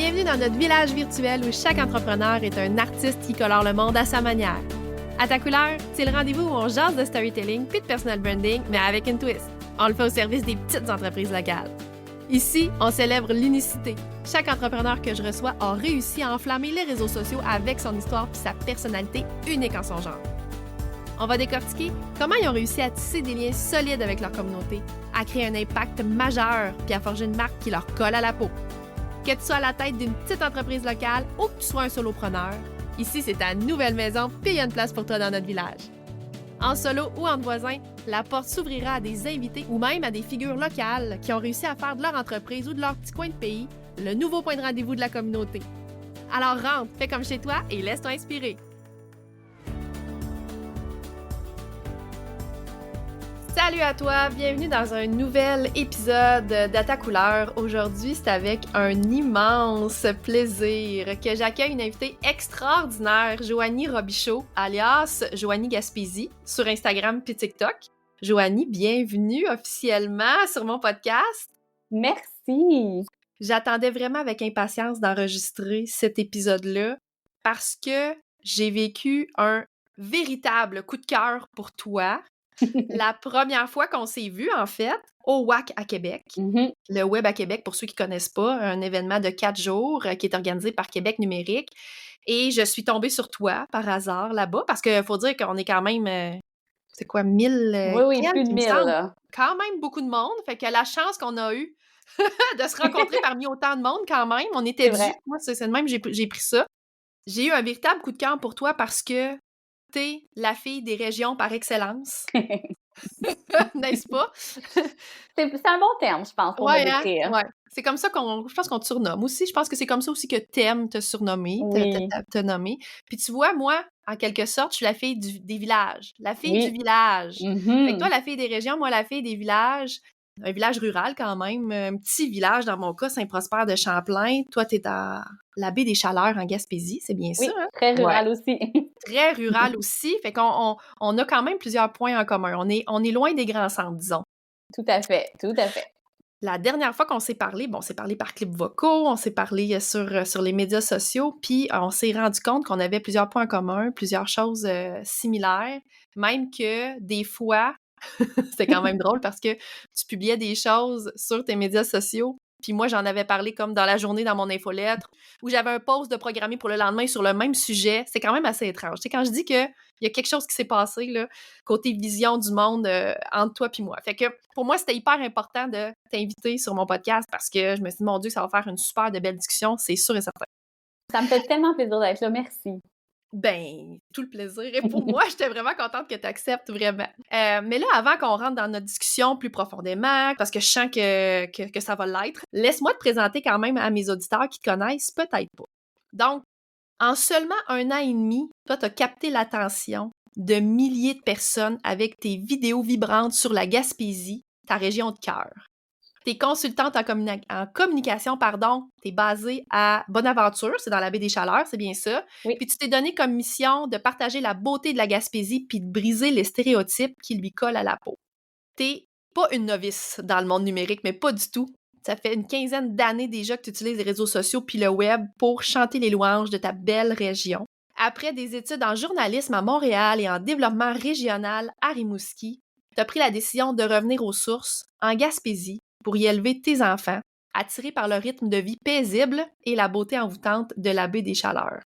Bienvenue dans notre village virtuel où chaque entrepreneur est un artiste qui colore le monde à sa manière. À ta couleur, c'est le rendez-vous où on jase de storytelling puis de personal branding, mais avec une twist. On le fait au service des petites entreprises locales. Ici, on célèbre l'unicité. Chaque entrepreneur que je reçois a réussi à enflammer les réseaux sociaux avec son histoire puis sa personnalité unique en son genre. On va décortiquer comment ils ont réussi à tisser des liens solides avec leur communauté, à créer un impact majeur puis à forger une marque qui leur colle à la peau. Que tu sois à la tête d'une petite entreprise locale ou que tu sois un solopreneur, ici c'est ta nouvelle maison puis il y a une place pour toi dans notre village. En solo ou entre voisins, la porte s'ouvrira à des invités ou même à des figures locales qui ont réussi à faire de leur entreprise ou de leur petit coin de pays le nouveau point de rendez-vous de la communauté. Alors rentre, fais comme chez toi et laisse-toi inspirer. Salut à toi, bienvenue dans un nouvel épisode d'À couleur. Aujourd'hui, c'est avec un immense plaisir que j'accueille une invitée extraordinaire, Joanie Robichaud, alias Joanie Gaspésie, sur Instagram puis TikTok. Joanie, bienvenue officiellement sur mon podcast. Merci! J'attendais vraiment avec impatience d'enregistrer cet épisode-là parce que j'ai vécu un véritable coup de cœur pour toi. La première fois qu'on s'est vu, en fait, au WAC à Québec. Mm-hmm. Le Web à Québec, pour ceux qui ne connaissent pas, un événement de 4 jours qui est organisé par Québec Numérique. Et je suis tombée sur toi, par hasard, là-bas, parce qu'il faut dire qu'on est quand même, c'est quoi, 1000 Oui, plus de 1000, là. Quand même beaucoup de monde. Fait que la chance qu'on a eue de se rencontrer parmi autant de monde, quand même, on était dû. Moi, c'est de même, j'ai pris ça. J'ai eu un véritable coup de cœur pour toi parce que t'es la fille des régions par excellence. N'est-ce pas? C'est un bon terme, je pense, pour me décrire. Ouais. C'est comme ça je pense qu'on te surnomme aussi. Je pense que c'est comme ça aussi que t'aimes te surnommer, Oui. te nommer. Puis tu vois, moi, en quelque sorte, je suis la fille des villages. La fille du village. Mm-hmm. Fait que toi, la fille des régions, moi, la fille des villages. Un village rural quand même, un petit village dans mon cas, Saint-Prosper de Champlain. Toi, t'es dans la baie des Chaleurs en Gaspésie, c'est bien ça? Hein? Très rural aussi. Très rural aussi. Fait qu'on a quand même plusieurs points en commun. On est loin des grands centres, disons. Tout à fait. La dernière fois qu'on s'est parlé, on s'est parlé par clips vocaux, on s'est parlé sur les médias sociaux, puis on s'est rendu compte qu'on avait plusieurs points en commun, plusieurs choses similaires, même que des fois, c'était quand même drôle parce que tu publiais des choses sur tes médias sociaux, puis moi, j'en avais parlé comme dans la journée dans mon infolettre, où j'avais un post de programmé pour le lendemain sur le même sujet. C'est quand même assez étrange. C'est quand je dis qu'il y a quelque chose qui s'est passé, là, côté vision du monde entre toi et moi. Fait que pour moi, c'était hyper important de t'inviter sur mon podcast parce que je me suis dit, mon Dieu, ça va faire une super de belle discussion, c'est sûr et certain. Ça me fait tellement plaisir d'être là. Merci. Ben, tout le plaisir est pour moi. J'étais vraiment contente que tu acceptes, vraiment. Mais là, avant qu'on rentre dans notre discussion plus profondément, parce que je sens que ça va l'être, laisse-moi te présenter quand même à mes auditeurs qui te connaissent peut-être pas. Donc, en seulement 1 an et demi, toi, tu as capté l'attention de milliers de personnes avec tes vidéos vibrantes sur la Gaspésie, ta région de cœur. T'es consultante en communication, t'es basée à Bonaventure, c'est dans la baie des Chaleurs, c'est bien ça. Oui. Puis tu t'es donné comme mission de partager la beauté de la Gaspésie puis de briser les stéréotypes qui lui collent à la peau. T'es pas une novice dans le monde numérique, mais pas du tout. Ça fait une 15aine d'années déjà que tu utilises les réseaux sociaux puis le web pour chanter les louanges de ta belle région. Après des études en journalisme à Montréal et en développement régional à Rimouski, tu as pris la décision de revenir aux sources, en Gaspésie, pour y élever tes enfants, attirés par le rythme de vie paisible et la beauté envoûtante de la baie des Chaleurs.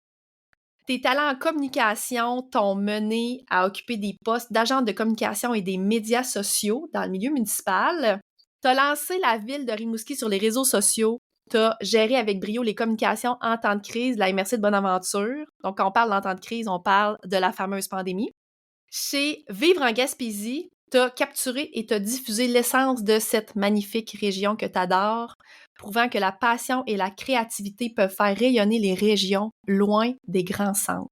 Tes talents en communication t'ont mené à occuper des postes d'agent de communication et des médias sociaux dans le milieu municipal. T'as lancé la ville de Rimouski sur les réseaux sociaux. T'as géré avec brio les communications en temps de crise de la MRC de Bonaventure. Donc, quand on parle d'en temps de crise, on parle de la fameuse pandémie. Chez Vivre en Gaspésie, t'as capturé et t'as diffusé l'essence de cette magnifique région que t'adores, prouvant que la passion et la créativité peuvent faire rayonner les régions loin des grands centres.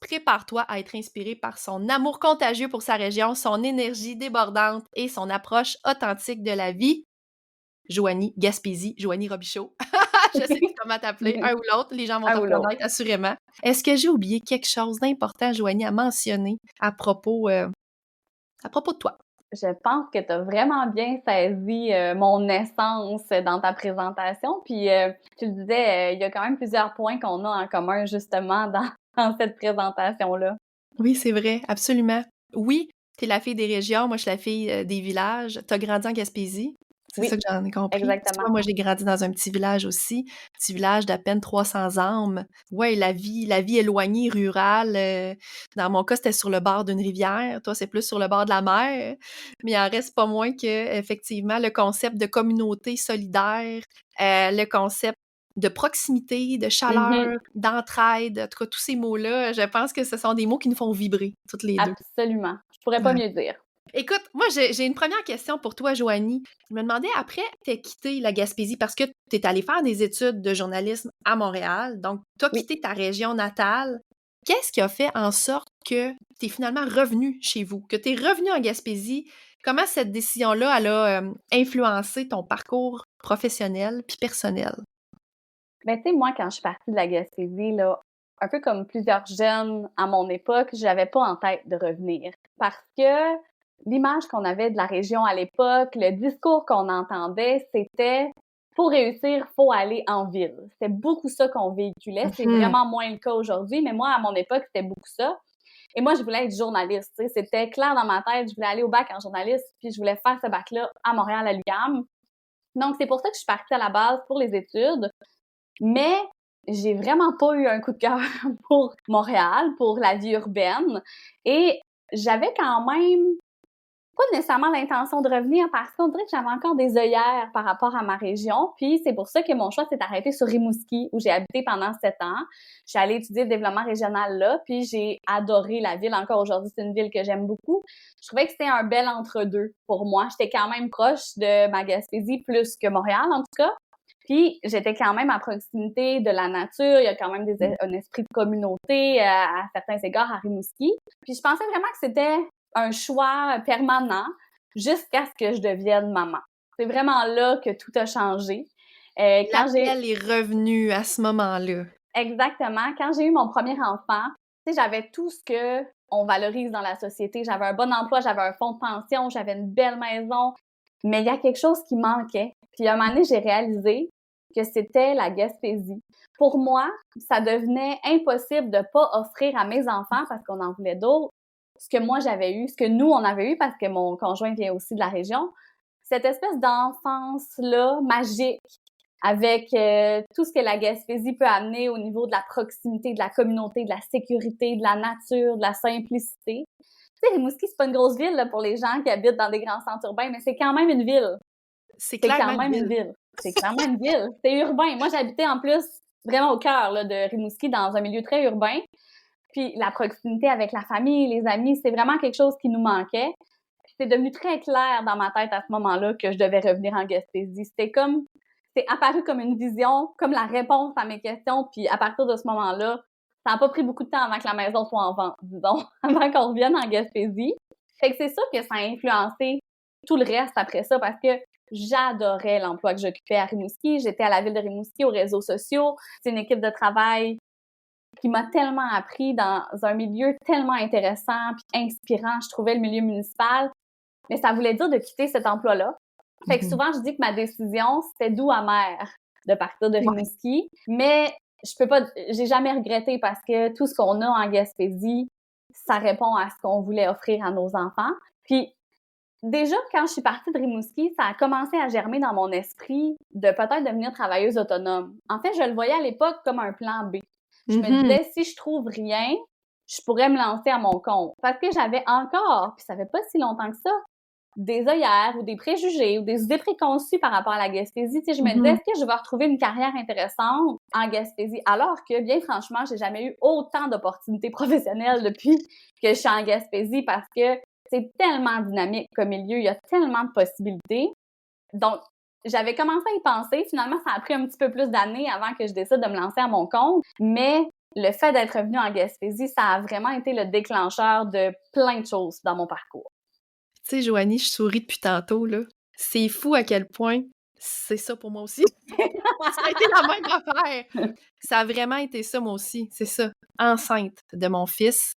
Prépare-toi à être inspiré par son amour contagieux pour sa région, son énergie débordante et son approche authentique de la vie. Joanie Gaspésie, Joanie Robichaud. Je sais pas comment t'appeler, un ou l'autre, les gens vont te reconnaître assurément. Est-ce que j'ai oublié quelque chose d'important, Joanie, à mentionner à propos de toi? Je pense que tu as vraiment bien saisi mon essence dans ta présentation. Puis, tu le disais, il y a quand même plusieurs points qu'on a en commun, justement, dans cette présentation-là. Oui, c'est vrai, absolument. Oui, t'es la fille des régions, moi je suis la fille des villages. T'as grandi en Gaspésie, c'est ça Oui, que j'en ai compris. Tu exactement. vois, moi j'ai grandi dans un petit village aussi, petit village d'à peine 300 âmes. Ouais, la vie éloignée, rurale. Dans mon cas, c'était sur le bord d'une rivière. Toi, c'est plus sur le bord de la mer. Mais il en reste pas moins que, effectivement, le concept de communauté solidaire, le concept de proximité, de Mhm. chaleur, d'entraide, en tout cas, tous ces mots-là, je pense que ce sont des mots qui nous font vibrer, toutes les deux. Absolument. Je pourrais pas Ouais. mieux dire. Écoute, moi, j'ai une première question pour toi, Joanie. Je me demandais, après, t'as quitté la Gaspésie parce que t'es allée faire des études de journalisme à Montréal, donc t'as Oui. quitté ta région natale. Qu'est-ce qui a fait en sorte que t'es finalement revenu chez vous, que t'es revenu en Gaspésie? Comment cette décision-là, elle a influencé ton parcours professionnel puis personnel? Ben, tu sais, moi, quand je suis partie de la Gaspésie, là, un peu comme plusieurs jeunes à mon époque, j'avais pas en tête de revenir. Parce que l'image qu'on avait de la région à l'époque, le discours qu'on entendait, c'était pour réussir, faut aller en ville. C'était beaucoup ça qu'on véhiculait. C'est Mhm. vraiment moins le cas aujourd'hui, mais moi, à mon époque, c'était beaucoup ça. Et moi, je voulais être journaliste. Tu sais, c'était clair dans ma tête. Je voulais aller au bac en journaliste, puis je voulais faire ce bac-là à Montréal, à l'UQAM. Donc, c'est pour ça que je suis partie à la base pour les études. Mais j'ai vraiment pas eu un coup de cœur pour Montréal, pour la vie urbaine. Et j'avais quand même pas nécessairement l'intention de revenir parce qu'on dirait que j'avais encore des œillères par rapport à ma région. Puis c'est pour ça que mon choix s'est arrêté sur Rimouski, où j'ai habité pendant 7 ans. Je suis allée étudier le développement régional là, puis j'ai adoré la ville. Encore aujourd'hui, c'est une ville que j'aime beaucoup. Je trouvais que c'était un bel entre-deux pour moi. J'étais quand même proche de ma Gaspésie plus que Montréal, en tout cas. Puis j'étais quand même à proximité de la nature. Il y a quand même un esprit de communauté à certains égards à Rimouski. Puis je pensais vraiment que c'était un choix permanent jusqu'à ce que je devienne maman. C'est vraiment là que tout a changé. L'appel est revenu à ce moment-là. Exactement. Quand j'ai eu mon premier enfant, tu sais, j'avais tout ce que on valorise dans la société. J'avais un bon emploi, j'avais un fonds de pension, j'avais une belle maison. Mais il y a quelque chose qui manquait. Puis à un moment donné, j'ai réalisé que c'était la Gaspésie. Pour moi, ça devenait impossible de pas offrir à mes enfants, parce qu'on en voulait d'autres, ce que moi j'avais eu, ce que nous on avait eu, parce que mon conjoint vient aussi de la région, cette espèce d'enfance-là magique, avec tout ce que la Gaspésie peut amener au niveau de la proximité, de la communauté, de la sécurité, de la nature, de la simplicité. Tu sais, Rimouski, c'est pas une grosse ville là, pour les gens qui habitent dans des grands centres urbains, mais c'est quand même une ville. C'est C'est clairement quand une même une ville. ville. C'est clairement une ville. C'est urbain. Moi, j'habitais en plus vraiment au cœur là, de Rimouski, dans un milieu très urbain. Puis la proximité avec la famille, les amis, c'est vraiment quelque chose qui nous manquait. C'est devenu très clair dans ma tête à ce moment-là que je devais revenir en Gaspésie. C'est apparu comme une vision, comme la réponse à mes questions. Puis à partir de ce moment-là, ça n'a pas pris beaucoup de temps avant que la maison soit en vente, disons, avant qu'on revienne en Gaspésie. Fait que c'est sûr que ça a influencé tout le reste après ça parce que j'adorais l'emploi que j'occupais à Rimouski. J'étais à la ville de Rimouski, aux réseaux sociaux. C'est une équipe de travail qui m'a tellement appris dans un milieu tellement intéressant puis inspirant. Je trouvais le milieu municipal. Mais ça voulait dire de quitter cet emploi-là. Fait que souvent, je dis que ma décision, c'était doux amer de partir de Rimouski. Mais j'ai jamais regretté parce que tout ce qu'on a en Gaspésie, ça répond à ce qu'on voulait offrir à nos enfants. Puis, déjà, quand je suis partie de Rimouski, ça a commencé à germer dans mon esprit de peut-être devenir travailleuse autonome. En fait, je le voyais à l'époque comme un plan B. Je me disais, si je trouve rien, je pourrais me lancer à mon compte. Parce que j'avais encore, puis ça fait pas si longtemps que ça, des œillères ou des préjugés ou des idées préconçues par rapport à la Gaspésie. Tu sais, je me disais, est-ce que je vais retrouver une carrière intéressante en Gaspésie? Alors que, bien franchement, j'ai jamais eu autant d'opportunités professionnelles depuis que je suis en Gaspésie parce que c'est tellement dynamique comme milieu, il y a tellement de possibilités. Donc, j'avais commencé à y penser. Finalement, ça a pris un petit peu plus d'années avant que je décide de me lancer à mon compte. Mais le fait d'être revenue en Gaspésie, ça a vraiment été le déclencheur de plein de choses dans mon parcours. Tu sais, Joanie, je souris depuis tantôt, là. C'est fou à quel point c'est ça pour moi aussi. Ça a été la même affaire. Ça a vraiment été ça, moi aussi. C'est ça. Enceinte de mon fils.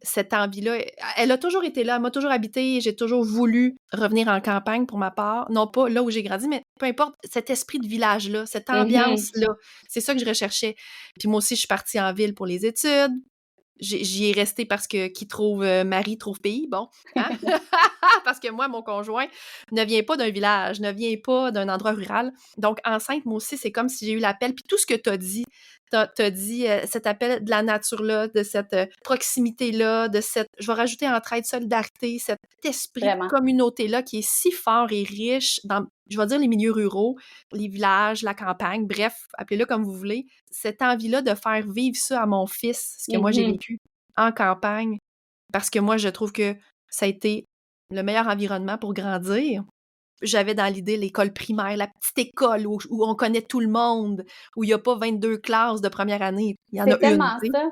cette envie-là, elle a toujours été là, elle m'a toujours habité, j'ai toujours voulu revenir en campagne pour ma part. Non pas là où j'ai grandi, mais peu importe, cet esprit de village-là, cette ambiance-là, c'est ça que je recherchais. Puis moi aussi, je suis partie en ville pour les études. J'y ai resté parce que qui trouve mari trouve pays, bon, hein? Parce que moi, mon conjoint ne vient pas d'un village, ne vient pas d'un endroit rural. Donc, enceinte, moi aussi, c'est comme si j'ai eu l'appel. Puis tout ce que tu as dit, t'as dit cet appel de la nature-là, de cette proximité-là, de cette, je vais rajouter entraide, solidarité, cet esprit de Vraiment. communauté-là qui est si fort et riche dans, je vais dire, les milieux ruraux, les villages, la campagne, bref, appelez-le comme vous voulez. Cette envie-là de faire vivre ça à mon fils, ce que moi j'ai vécu en campagne, parce que moi, je trouve que ça a été le meilleur environnement pour grandir. J'avais dans l'idée l'école primaire, la petite école où on connaît tout le monde, où il n'y a pas 22 classes de première année. Il y en a C'est une, tellement tu sais. ça.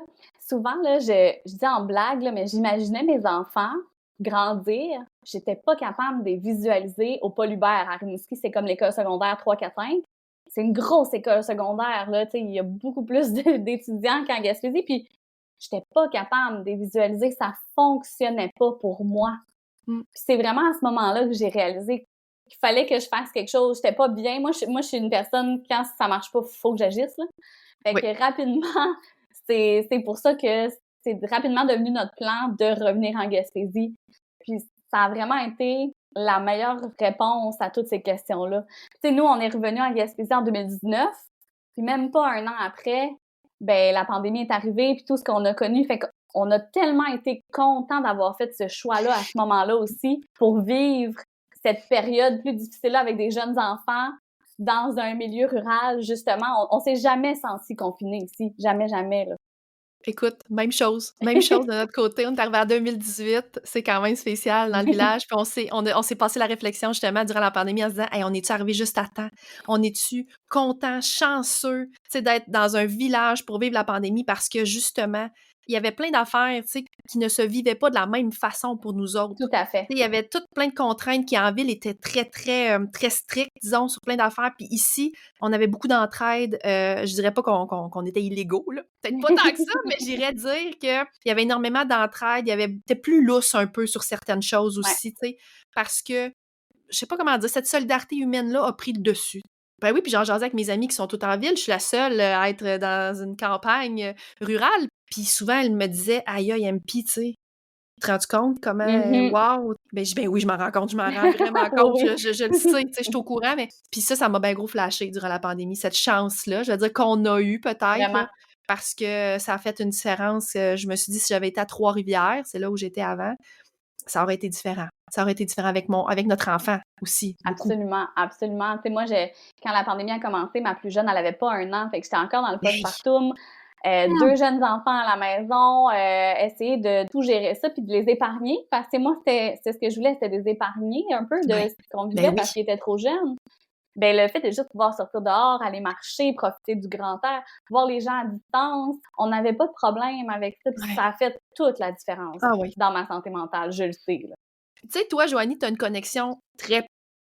Souvent, là, je dis en blague, là, mais j'imaginais mes enfants grandir. J'étais pas capable de les visualiser au Paul Hubert à Rimouski. C'est comme l'école secondaire 3, 4, 5. C'est une grosse école secondaire, là. Tu sais, il y a beaucoup plus d'étudiants qu'en Gaspésie. Puis, j'étais pas capable de les visualiser. Ça fonctionnait pas pour moi. Puis c'est vraiment à ce moment-là que j'ai réalisé qu'il fallait que je fasse quelque chose. J'étais pas bien. Moi, je suis une personne, quand ça marche pas, faut que j'agisse, là. Fait que rapidement, c'est pour ça que c'est rapidement devenu notre plan de revenir en Gaspésie. Puis ça a vraiment été la meilleure réponse à toutes ces questions-là. Tu sais, nous, on est revenus en Gaspésie en 2019, puis même pas un an après, ben la pandémie est arrivée, puis tout ce qu'on a connu, fait qu'on a tellement été contents d'avoir fait ce choix-là à ce moment-là aussi pour vivre cette période plus difficile-là avec des jeunes enfants dans un milieu rural, justement. On s'est jamais senti confinés ici. Jamais, jamais, là. Écoute, même chose de notre côté. On est arrivé en 2018, c'est quand même spécial dans le village. Puis on s'est passé la réflexion justement durant la pandémie en se disant, hey, on est-tu arrivé juste à temps? On est-tu content, chanceux, tu sais, d'être dans un village pour vivre la pandémie parce que justement, il y avait plein d'affaires, tu sais, qui ne se vivaient pas de la même façon pour nous autres. Tout à fait. Tu sais, il y avait toutes plein de contraintes qui en ville étaient très, très, très strictes, disons, sur plein d'affaires. Puis ici, on avait beaucoup d'entraide. Je dirais pas qu'on était illégaux, là. Peut-être pas tant que ça, mais j'irais dire qu'il y avait énormément d'entraide. C'était plus lousse un peu sur certaines choses aussi, tu sais, parce que, je sais pas comment dire, cette solidarité humaine-là a pris le dessus. Ben oui, puis j'en jasais avec mes amis qui sont toutes en ville. Je suis la seule à être dans une campagne rurale. Puis souvent, elles me disaient, aïe, aïe, MP, tu sais, tu te rends compte comment, wow! Ben oui, je m'en rends compte, je m'en rends vraiment compte, Oui. je le sais, tu sais, je suis au courant, mais puis ça m'a bien gros flashé durant la pandémie, cette chance-là, je veux dire qu'on a eu peut-être, Vraiment. là, parce que ça a fait une différence. Je me suis dit, si j'avais été à Trois-Rivières, c'est là où j'étais avant, ça aurait été différent. Ça aurait été différent avec notre enfant aussi, beaucoup. Absolument, absolument. Tu sais, moi, quand la pandémie a commencé, ma plus jeune, elle avait pas 1 an, fait que j'étais encore dans le postpartum. 2 jeunes enfants à la maison, essayer de tout gérer ça puis de les épargner parce que moi, c'est ce que je voulais, c'était de les épargner un peu de ce qu'on vivait parce qu'ils étaient trop jeunes. Ben le fait de juste pouvoir sortir dehors, aller marcher, profiter du grand air, voir les gens à distance, on n'avait pas de problème avec ça puis ça a fait toute la différence dans ma santé mentale, je le sais, là. Tu sais, toi, Joanie, tu as une connexion très,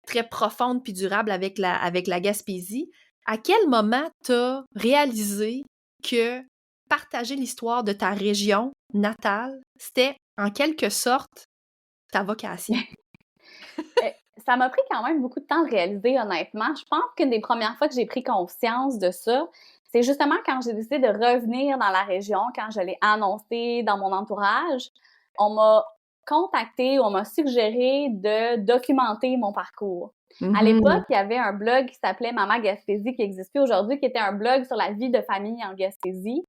très profonde puis durable avec la Gaspésie. À quel moment tu as réalisé que partager l'histoire de ta région natale, c'était en quelque sorte ta vocation? Ça m'a pris quand même beaucoup de temps de réaliser, honnêtement. Je pense qu'une des premières fois que j'ai pris conscience de ça, c'est justement quand j'ai décidé de revenir dans la région, quand je l'ai annoncé dans mon entourage. On m'a contacté, on m'a suggéré de documenter mon parcours. À l'époque, il y avait un blog qui s'appelait Maman Gaspésie qui existe plus aujourd'hui, qui était un blog sur la vie de famille en Gaspésie.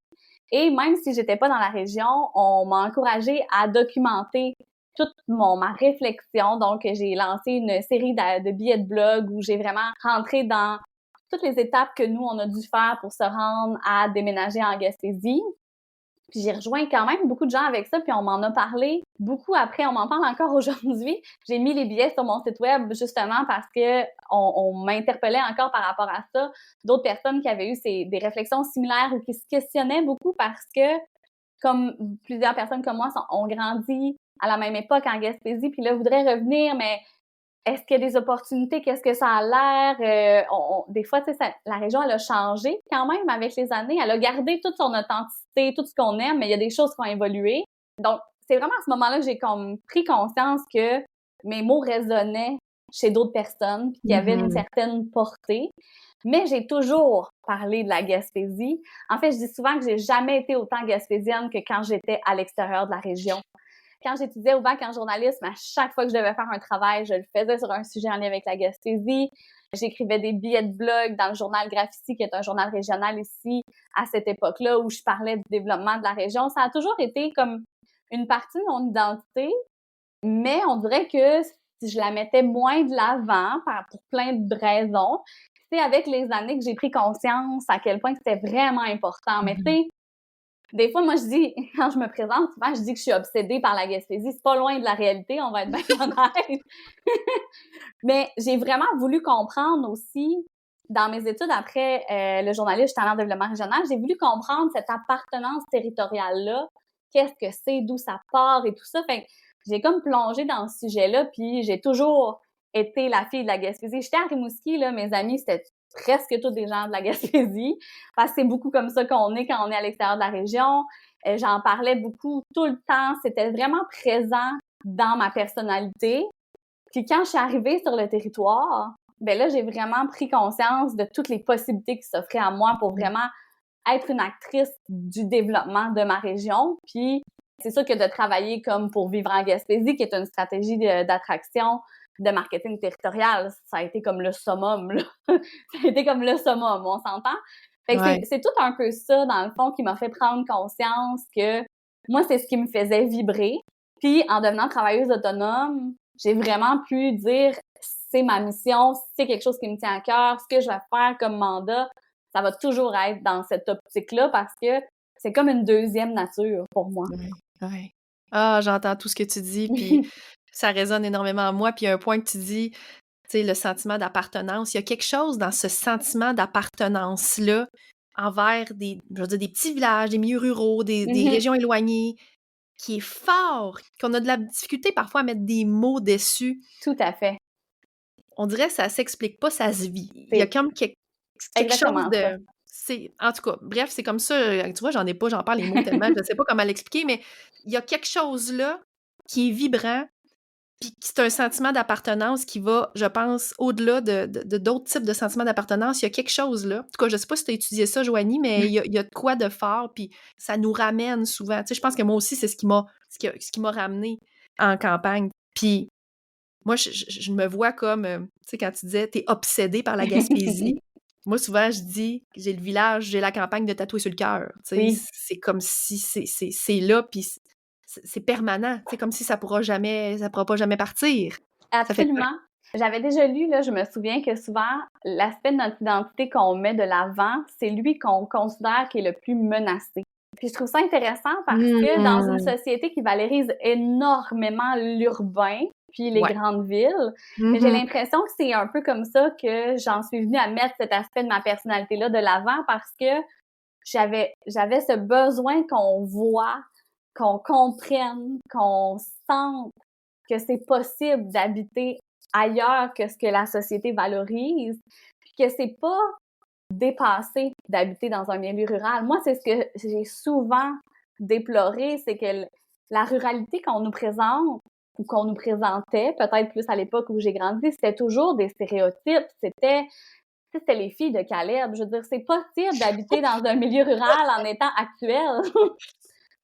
Et même si j'étais pas dans la région, on m'a encouragée à documenter toute ma réflexion. Donc, j'ai lancé une série de billets de blog où j'ai vraiment rentré dans toutes les étapes que nous, on a dû faire pour se rendre à déménager en Gaspésie. Puis j'ai rejoint quand même beaucoup de gens avec ça, puis on m'en a parlé beaucoup après, on m'en parle encore aujourd'hui. J'ai mis les billets sur mon site web justement parce que on m'interpellait encore par rapport à ça. D'autres personnes qui avaient eu des réflexions similaires ou qui se questionnaient beaucoup parce que, comme plusieurs personnes comme moi, ont grandi à la même époque en Gaspésie, puis là, voudraient revenir, mais est-ce qu'il y a des opportunités? Qu'est-ce que ça a l'air? Des fois, tu sais, la région, elle a changé quand même avec les années. Elle a gardé toute son authenticité, tout ce qu'on aime, mais il y a des choses qui ont évolué. Donc, c'est vraiment à ce moment-là que j'ai comme pris conscience que mes mots résonnaient chez d'autres personnes, puis qu'il y avait une certaine portée. Mais j'ai toujours parlé de la Gaspésie. En fait, je dis souvent que j'ai jamais été autant gaspésienne que quand j'étais à l'extérieur de la région. Quand j'étudiais au bac en journalisme, à chaque fois que je devais faire un travail, je le faisais sur un sujet en lien avec la Gaspésie. J'écrivais des billets de blog dans le journal Graffiti, qui est un journal régional ici, à cette époque-là, où je parlais du développement de la région. Ça a toujours été comme une partie de mon identité, mais on dirait que si je la mettais moins de l'avant, pour plein de raisons, c'est avec les années que j'ai pris conscience à quel point c'était vraiment important. Mais tu sais, des fois, moi, je dis, quand je me présente, souvent, je dis que je suis obsédée par la Gaspésie. C'est pas loin de la réalité, on va être bien honnête. Mais j'ai vraiment voulu comprendre aussi, dans mes études après le journalisme, j'étais en développement régional, j'ai voulu comprendre cette appartenance territoriale-là. Qu'est-ce que c'est, d'où ça part et tout ça. Fait que j'ai comme plongé dans ce sujet-là, puis j'ai toujours été la fille de la Gaspésie. J'étais à Rimouski, là, mes amis, c'était presque tous des gens de la Gaspésie, parce que c'est beaucoup comme ça qu'on est quand on est à l'extérieur de la région. J'en parlais beaucoup tout le temps, c'était vraiment présent dans ma personnalité. Puis quand je suis arrivée sur le territoire, ben là, j'ai vraiment pris conscience de toutes les possibilités qui s'offraient à moi pour vraiment être une actrice du développement de ma région. Puis c'est sûr que de travailler comme pour Vivre en Gaspésie, qui est une stratégie d'attraction, de marketing territorial, ça a été comme le summum, là. Ça a été comme le summum, on s'entend? Fait que c'est tout un peu ça, dans le fond, qui m'a fait prendre conscience que moi, c'est ce qui me faisait vibrer. Puis, en devenant travailleuse autonome, j'ai vraiment pu dire, c'est ma mission, c'est quelque chose qui me tient à cœur, ce que je vais faire comme mandat, ça va toujours être dans cette optique-là parce que c'est comme une deuxième nature pour moi. Oui. Ah, j'entends tout ce que tu dis, puis ça résonne énormément en moi. Puis il y a un point que tu dis, tu sais, le sentiment d'appartenance. Il y a quelque chose dans ce sentiment d'appartenance-là envers des petits villages, des milieux ruraux, des régions éloignées, qui est fort, qu'on a de la difficulté parfois à mettre des mots dessus. Tout à fait. On dirait que ça s'explique pas, ça se vit. Il y a comme quelque chose de... En tout cas, bref, c'est comme ça. Tu vois, j'en parle les mots tellement, je ne sais pas comment l'expliquer, mais il y a quelque chose là qui est vibrant, puis c'est un sentiment d'appartenance qui va, je pense, au-delà de d'autres types de sentiments d'appartenance. Il y a quelque chose là. En tout cas, je ne sais pas si tu as étudié ça, Joanie, mais il y a de quoi de fort, puis ça nous ramène souvent. Tu sais, je pense que moi aussi, c'est ce qui m'a ramené en campagne. Puis moi, je me vois comme, tu sais, quand tu disais, t'es obsédée par la Gaspésie. Moi, souvent, je dis, j'ai le village, j'ai la campagne de tatouer sur le cœur. Tu sais, c'est comme si c'est là, puis c'est permanent. C'est comme si ça pourra pas jamais partir. Absolument. J'avais déjà lu, là, je me souviens que souvent, l'aspect de notre identité qu'on met de l'avant, c'est lui qu'on considère qui est le plus menacé. Puis je trouve ça intéressant parce que dans une société qui valorise énormément l'urbain, puis les grandes villes, j'ai l'impression que c'est un peu comme ça que j'en suis venue à mettre cet aspect de ma personnalité-là de l'avant parce que j'avais ce besoin qu'on voit, qu'on comprenne, qu'on sente que c'est possible d'habiter ailleurs que ce que la société valorise, puis que c'est pas dépassé d'habiter dans un milieu rural. Moi, c'est ce que j'ai souvent déploré, c'est que la ruralité qu'on nous présente ou qu'on nous présentait, peut-être plus à l'époque où j'ai grandi, c'était toujours des stéréotypes, c'était les filles de Caleb. Je veux dire, c'est possible d'habiter dans un milieu rural en étant actuel.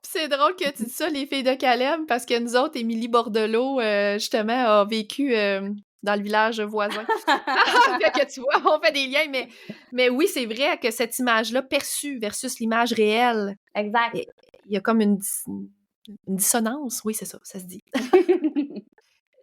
C'est drôle que tu dis ça, les filles de Caleb, parce que nous autres, Émilie Bordelot, justement, a vécu dans le village voisin. Fait que tu vois, on fait des liens, mais oui, c'est vrai que cette image-là perçue versus l'image réelle, exact. Il y a comme une dissonance, oui, c'est ça, ça se dit.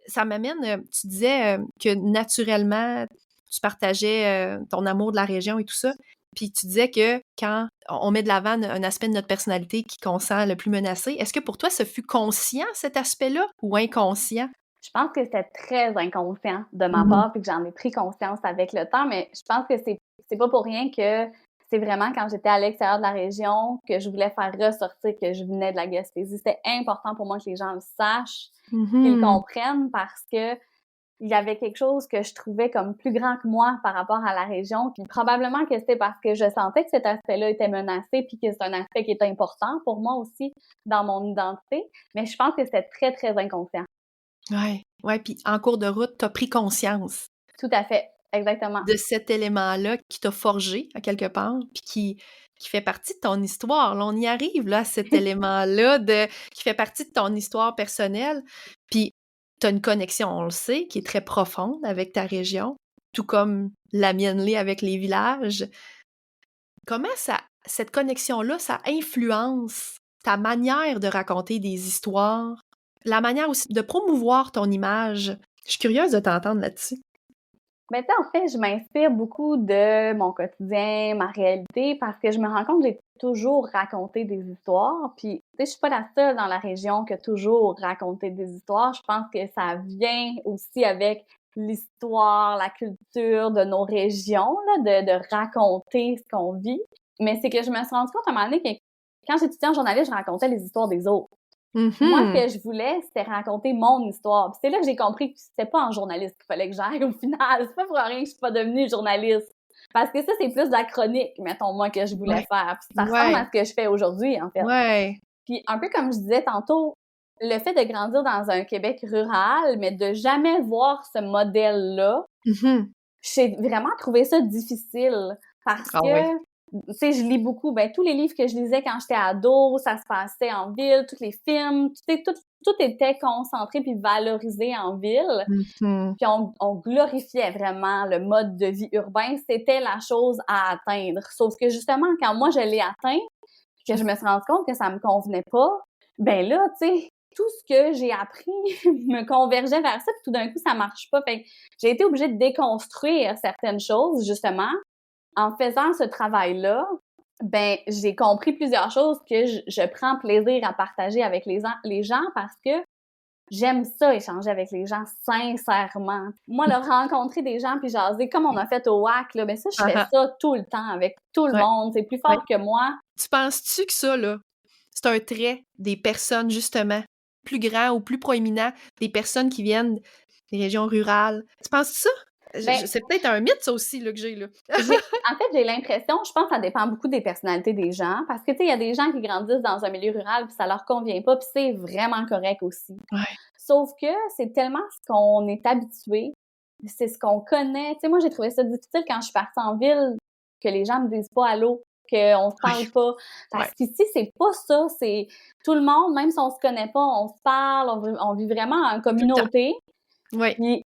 Ça m'amène, tu disais que naturellement, tu partageais ton amour de la région et tout ça. Puis tu disais que quand on met de l'avant un aspect de notre personnalité qu'on sent le plus menacé, est-ce que pour toi, ce fut conscient, cet aspect-là, ou inconscient? Je pense que c'était très inconscient de ma part, puis que j'en ai pris conscience avec le temps, mais je pense que c'est pas pour rien que c'est vraiment quand j'étais à l'extérieur de la région que je voulais faire ressortir que je venais de la Gaspésie. C'était important pour moi que les gens le sachent, qu'ils le comprennent, parce que il y avait quelque chose que je trouvais comme plus grand que moi par rapport à la région. Puis probablement que c'était parce que je sentais que cet aspect-là était menacé, puis que c'est un aspect qui est important pour moi aussi dans mon identité. Mais je pense que c'était très, très inconscient. Ouais, puis en cours de route, t'as pris conscience Tout à fait, exactement. de cet élément-là qui t'a forgé à quelque part, puis qui fait partie de ton histoire. Là, on y arrive, là, à cet élément-là qui fait partie de ton histoire personnelle. Puis t'as une connexion, on le sait, qui est très profonde avec ta région, tout comme la mienne l'est avec les villages. Comment cette connexion-là, ça influence ta manière de raconter des histoires, la manière aussi de promouvoir ton image? Je suis curieuse de t'entendre là-dessus. Mais tu sais, en fait, je m'inspire beaucoup de mon quotidien, ma réalité, parce que je me rends compte que j'ai toujours raconté des histoires. Puis, tu sais, je suis pas la seule dans la région qui a toujours raconté des histoires. Je pense que ça vient aussi avec l'histoire, la culture de nos régions, là, de raconter ce qu'on vit. Mais c'est que je me suis rendu compte à un moment donné que quand j'étudiais en journalisme, je racontais les histoires des autres. Moi, ce que je voulais, c'était raconter mon histoire. Puis c'est là que j'ai compris que c'était pas en journaliste qu'il fallait que j'aille au final. C'est pas pour rien que je suis pas devenue journaliste. Parce que ça, c'est plus de la chronique, mettons, moi, que je voulais faire. Puis ça ressemble à ce que je fais aujourd'hui, en fait. Ouais. Puis un peu comme je disais tantôt, le fait de grandir dans un Québec rural, mais de jamais voir ce modèle-là, j'ai vraiment trouvé ça difficile. Parce que tu sais, je lis beaucoup, tous les livres que je lisais quand j'étais ado, ça se passait en ville, tous les films, tout était concentré puis valorisé en ville. Puis on glorifiait vraiment le mode de vie urbain, c'était la chose à atteindre. Sauf que justement, quand moi je l'ai atteint, que je me suis rendu compte que ça me convenait pas, ben là, tu sais, tout ce que j'ai appris me convergeait vers ça, puis tout d'un coup, ça marche pas. Fait que j'ai été obligée de déconstruire certaines choses, justement. En faisant ce travail-là, ben j'ai compris plusieurs choses que je prends plaisir à partager avec les gens parce que j'aime ça, échanger avec les gens sincèrement. Moi, le rencontrer des gens puis jaser, comme on a fait au WAC, là, ben ça, je fais ça tout le temps avec tout le monde. C'est plus fort que moi. Tu penses-tu que ça, là, c'est un trait des personnes, justement, plus grands ou plus proéminents, des personnes qui viennent des régions rurales? Tu penses ça? C'est peut-être un mythe, ça aussi, là, que j'ai, là. En fait, j'ai l'impression, je pense que ça dépend beaucoup des personnalités des gens, parce que, tu sais, il y a des gens qui grandissent dans un milieu rural puis ça leur convient pas, puis c'est vraiment correct aussi. Sauf que c'est tellement ce qu'on est habitué, c'est ce qu'on connaît. Tu sais, moi, j'ai trouvé ça difficile quand je suis partie en ville, que les gens me disent pas allô, qu'on se parle pas. Parce qu'ici, c'est pas ça, c'est tout le monde, même si on se connaît pas, on se parle, on vit vraiment en communauté. Oui.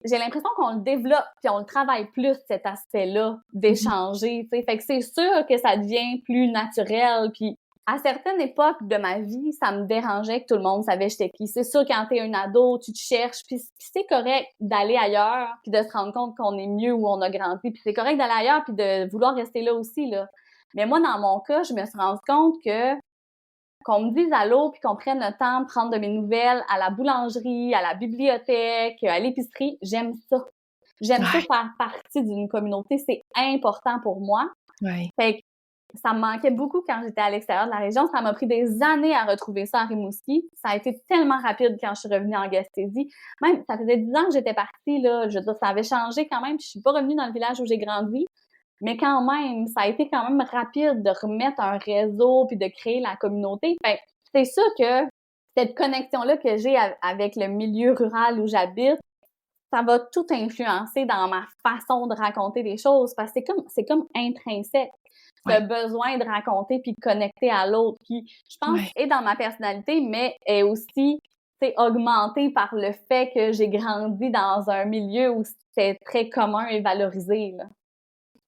J'ai l'impression qu'on le développe puis on le travaille plus, cet aspect-là d'échanger, tu sais. Fait que c'est sûr que ça devient plus naturel. Puis à certaines époques de ma vie, ça me dérangeait que tout le monde savait j'étais qui. C'est sûr, quand t'es un ado, tu te cherches, puis c'est correct d'aller ailleurs puis de se rendre compte qu'on est mieux où on a grandi. Puis c'est correct d'aller ailleurs puis de vouloir rester là aussi, là. Mais moi, dans mon cas, je me suis rendu compte que qu'on me dise allô puis qu'on prenne le temps de prendre de mes nouvelles à la boulangerie, à la bibliothèque, à l'épicerie, j'aime ça. J'aime ça faire partie d'une communauté, c'est important pour moi. Fait que ça me manquait beaucoup quand j'étais à l'extérieur de la région. Ça m'a pris des années à retrouver ça à Rimouski. Ça a été tellement rapide quand je suis revenue en Gaspésie. Même, ça faisait 10 ans que j'étais partie, là. Je veux dire, ça avait changé quand même. Puis je suis pas revenue dans le village où j'ai grandi. Mais quand même, ça a été quand même rapide de remettre un réseau puis de créer la communauté. Fait c'est sûr que cette connexion-là que j'ai avec le milieu rural où j'habite, ça va tout influencer dans ma façon de raconter les choses parce que c'est comme intrinsèque. Ce besoin de raconter puis de connecter à l'autre qui, je pense, est dans ma personnalité, mais est aussi augmenté par le fait que j'ai grandi dans un milieu où c'était très commun et valorisé, là.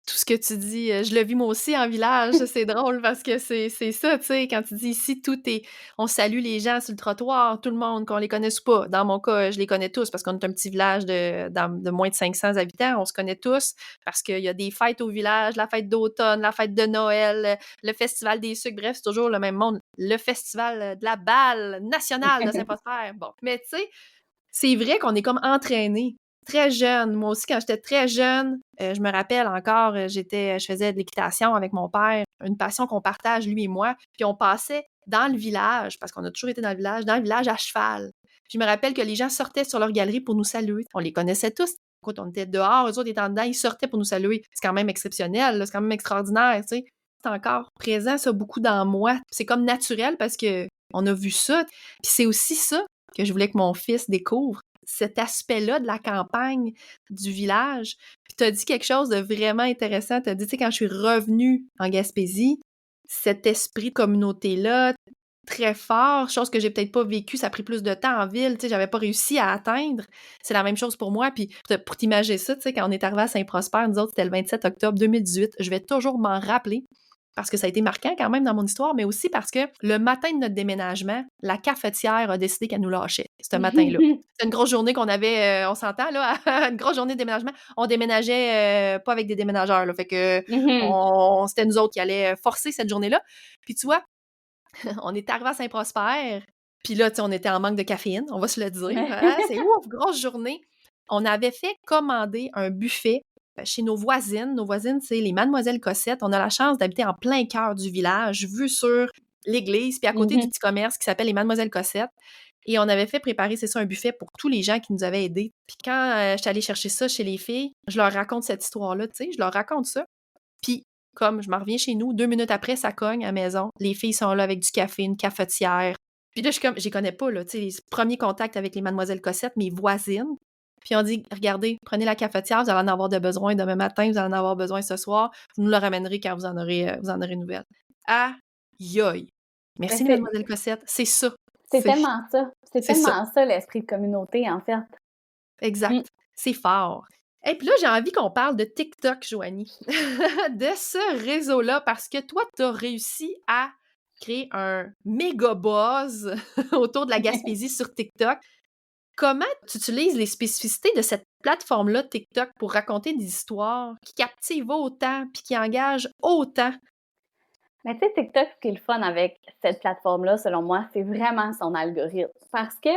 Tout ce que tu dis, je le vis moi aussi en village, c'est drôle parce que c'est ça, tu sais, quand tu dis ici, on salue les gens sur le trottoir, tout le monde, qu'on les connaisse ou pas. Dans mon cas, je les connais tous parce qu'on est un petit village de moins de 500 habitants, on se connaît tous parce qu'il y a des fêtes au village, la fête d'automne, la fête de Noël, le festival des sucres, bref, c'est toujours le même monde. Le festival de la balle nationale de Saint-Prosper. Bon, mais tu sais, c'est vrai qu'on est comme entraînés. Très jeune. Moi aussi, quand j'étais très jeune, je me rappelle encore, je faisais de l'équitation avec mon père, une passion qu'on partage, lui et moi, puis on passait dans le village, parce qu'on a toujours été dans le village à cheval. Je me rappelle que les gens sortaient sur leur galerie pour nous saluer. On les connaissait tous. Écoute, on était dehors, eux autres étaient en dedans, ils sortaient pour nous saluer. C'est quand même exceptionnel, là, c'est quand même extraordinaire, tu sais. C'est encore présent, ça, beaucoup dans moi. C'est comme naturel parce que on a vu ça. Puis c'est aussi ça que je voulais que mon fils découvre, cet aspect-là de la campagne, du village. Puis t'as dit quelque chose de vraiment intéressant. T'as dit, tu sais, quand je suis revenue en Gaspésie, cet esprit de communauté-là, très fort, chose que j'ai peut-être pas vécu, ça a pris plus de temps en ville, tu sais, j'avais pas réussi à atteindre. C'est la même chose pour moi, puis pour t'imaginer ça, tu sais, quand on est arrivé à Saint-Prosper, nous autres, c'était le 27 octobre 2018, je vais toujours m'en rappeler, parce que ça a été marquant quand même dans mon histoire, mais aussi parce que le matin de notre déménagement, la cafetière a décidé qu'elle nous lâchait, ce matin-là. C'est une grosse journée qu'on avait, on s'entend, là, une grosse journée de déménagement. On déménageait pas avec des déménageurs, là, fait que c'était nous autres qui allaient forcer cette journée-là. Puis tu vois, on est arrivé à Saint-Prosper, puis là, tu sais, on était en manque de caféine, on va se le dire. Hein? C'est ouf, grosse journée. On avait fait commander un buffet chez nos voisines. Nos voisines, c'est les Mademoiselles Cossette. On a la chance d'habiter en plein cœur du village, vue sur l'église, puis à côté du petit commerce qui s'appelle les Mademoiselles Cossette. Et on avait fait préparer, c'est ça, un buffet pour tous les gens qui nous avaient aidés. Puis quand je suis allée chercher ça chez les filles, je leur raconte cette histoire-là, tu sais, je leur raconte ça. Puis comme je m'en reviens chez nous, 2 minutes après, ça cogne à la maison. Les filles sont là avec du café, une cafetière. Puis là, je suis comme, je les connais pas, là, tu sais, les premiers contacts avec les Mademoiselles Cossette, mes voisines. Puis on dit, regardez, prenez la cafetière, vous allez en avoir de besoin demain matin, vous allez en avoir besoin ce soir, vous nous le ramènerez quand vous en aurez nouvelle. Aïe aïe! Merci, les Mademoiselles Cossette, c'est ça. C'est tellement ça. C'est tellement ça, l'esprit de communauté, en fait. Exact. C'est fort. Et puis là, j'ai envie qu'on parle de TikTok, Joanie, de ce réseau-là, parce que toi, tu as réussi à créer un méga buzz autour de la Gaspésie sur TikTok. Comment tu utilises les spécificités de cette plateforme-là, TikTok, pour raconter des histoires qui captivent autant puis qui engagent autant? Mais tu sais, TikTok, ce qui est le fun avec cette plateforme-là, selon moi, c'est vraiment son algorithme. Parce que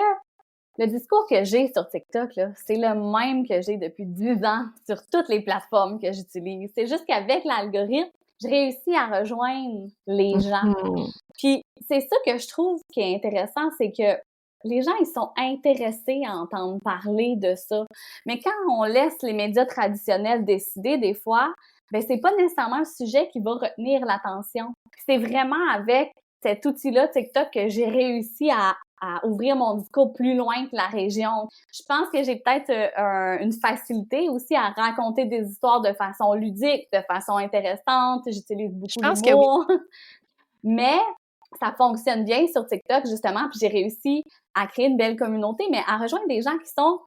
le discours que j'ai sur TikTok, là, c'est le même que j'ai depuis 10 ans sur toutes les plateformes que j'utilise. C'est juste qu'avec l'algorithme, je réussis à rejoindre les gens. Puis c'est ça que je trouve qui est intéressant, c'est que les gens, ils sont intéressés à entendre parler de ça. Mais quand on laisse les médias traditionnels décider, des fois, ben c'est pas nécessairement un sujet qui va retenir l'attention. C'est vraiment avec cet outil-là, TikTok, que j'ai réussi à ouvrir mon discours plus loin que la région. Je pense que j'ai peut-être une facilité aussi à raconter des histoires de façon ludique, de façon intéressante. J'utilise beaucoup l'humour. Oui. Mais ça fonctionne bien sur TikTok, justement, puis j'ai réussi à créer une belle communauté, mais à rejoindre des gens qui sont,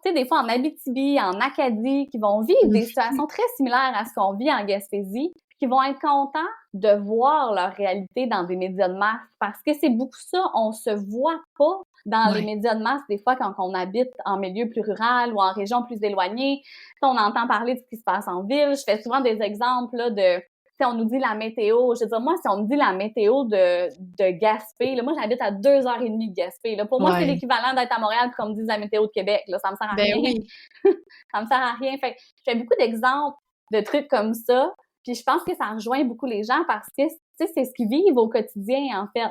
tu sais, des fois en Abitibi, en Acadie, qui vont vivre des situations très similaires à ce qu'on vit en Gaspésie, qui vont être contents de voir leur réalité dans des médias de masse, parce que c'est beaucoup ça, on se voit pas dans les médias de masse, des fois, quand on habite en milieu plus rural ou en région plus éloignée. On entend parler de ce qui se passe en ville. Je fais souvent des exemples là, de... Si on nous dit la météo, je veux dire, moi, si on me dit la météo de Gaspé, là, moi, j'habite à 2h30 de Gaspé. Là. Pour moi, c'est l'équivalent d'être à Montréal puis qu'on me dise la météo de Québec. Là, ça me sert à rien. Oui. Ça me sert à rien. Fait, je fais beaucoup d'exemples de trucs comme ça. Puis je pense que ça rejoint beaucoup les gens parce que, tu sais, c'est ce qu'ils vivent au quotidien, en fait.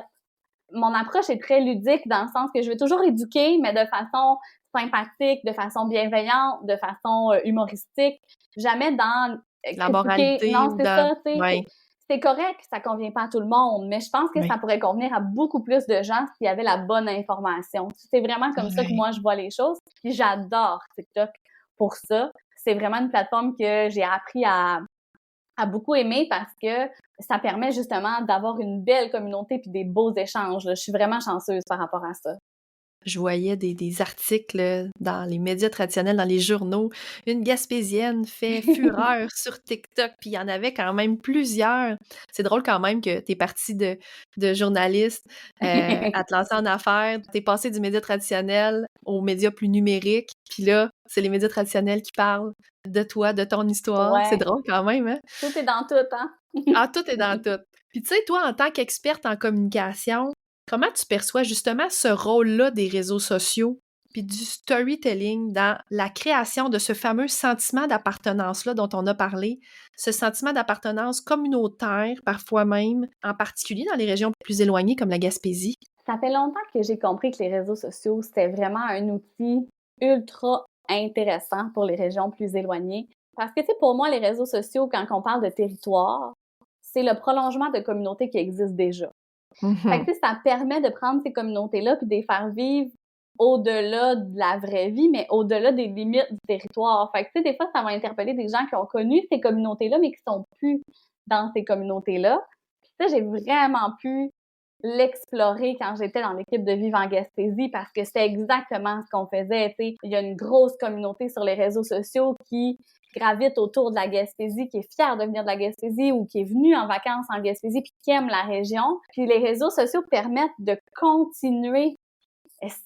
Mon approche est très ludique dans le sens que je veux toujours éduquer, mais de façon sympathique, de façon bienveillante, de façon humoristique. Jamais dans la moralité. Non, c'est ça, tu sais. C'est correct, ça convient pas à tout le monde, mais je pense que ça pourrait convenir à beaucoup plus de gens s'il y avait la bonne information. C'est vraiment comme ça que moi, je vois les choses. Puis j'adore TikTok pour ça. C'est vraiment une plateforme que j'ai appris à beaucoup aimer parce que ça permet justement d'avoir une belle communauté puis des beaux échanges. Là. Je suis vraiment chanceuse par rapport à ça. Je voyais des articles dans les médias traditionnels, dans les journaux. Une Gaspésienne fait fureur sur TikTok, puis il y en avait quand même plusieurs. C'est drôle quand même que t'es partie de journaliste à te lancer en affaires. T'es passée du média traditionnel aux médias plus numériques, puis là, c'est les médias traditionnels qui parlent de toi, de ton histoire. Ouais. C'est drôle quand même, hein? Tout est dans tout, hein? Ah, tout est dans tout. Puis tu sais, toi, en tant qu'experte en communication, comment tu perçois justement ce rôle-là des réseaux sociaux puis du storytelling dans la création de ce fameux sentiment d'appartenance-là dont on a parlé, ce sentiment d'appartenance communautaire, parfois même, en particulier dans les régions plus éloignées comme la Gaspésie? Ça fait longtemps que j'ai compris que les réseaux sociaux, c'était vraiment un outil ultra intéressant pour les régions plus éloignées. Parce que, tu sais, pour moi, les réseaux sociaux, quand on parle de territoire, c'est le prolongement de communautés qui existent déjà. Fait que, tu sais, ça permet de prendre ces communautés-là puis de les faire vivre au-delà de la vraie vie, mais au-delà des limites du territoire. Fait que, tu sais, des fois, ça va interpeller des gens qui ont connu ces communautés-là, mais qui sont plus dans ces communautés-là. Puis ça, j'ai vraiment pu l'explorer quand j'étais dans l'équipe de Vive en Gaspésie parce que c'était exactement ce qu'on faisait, tu sais. Il y a une grosse communauté sur les réseaux sociaux qui gravite autour de la Gaspésie, qui est fière de venir de la Gaspésie ou qui est venue en vacances en Gaspésie puis qui aime la région. Puis les réseaux sociaux permettent de continuer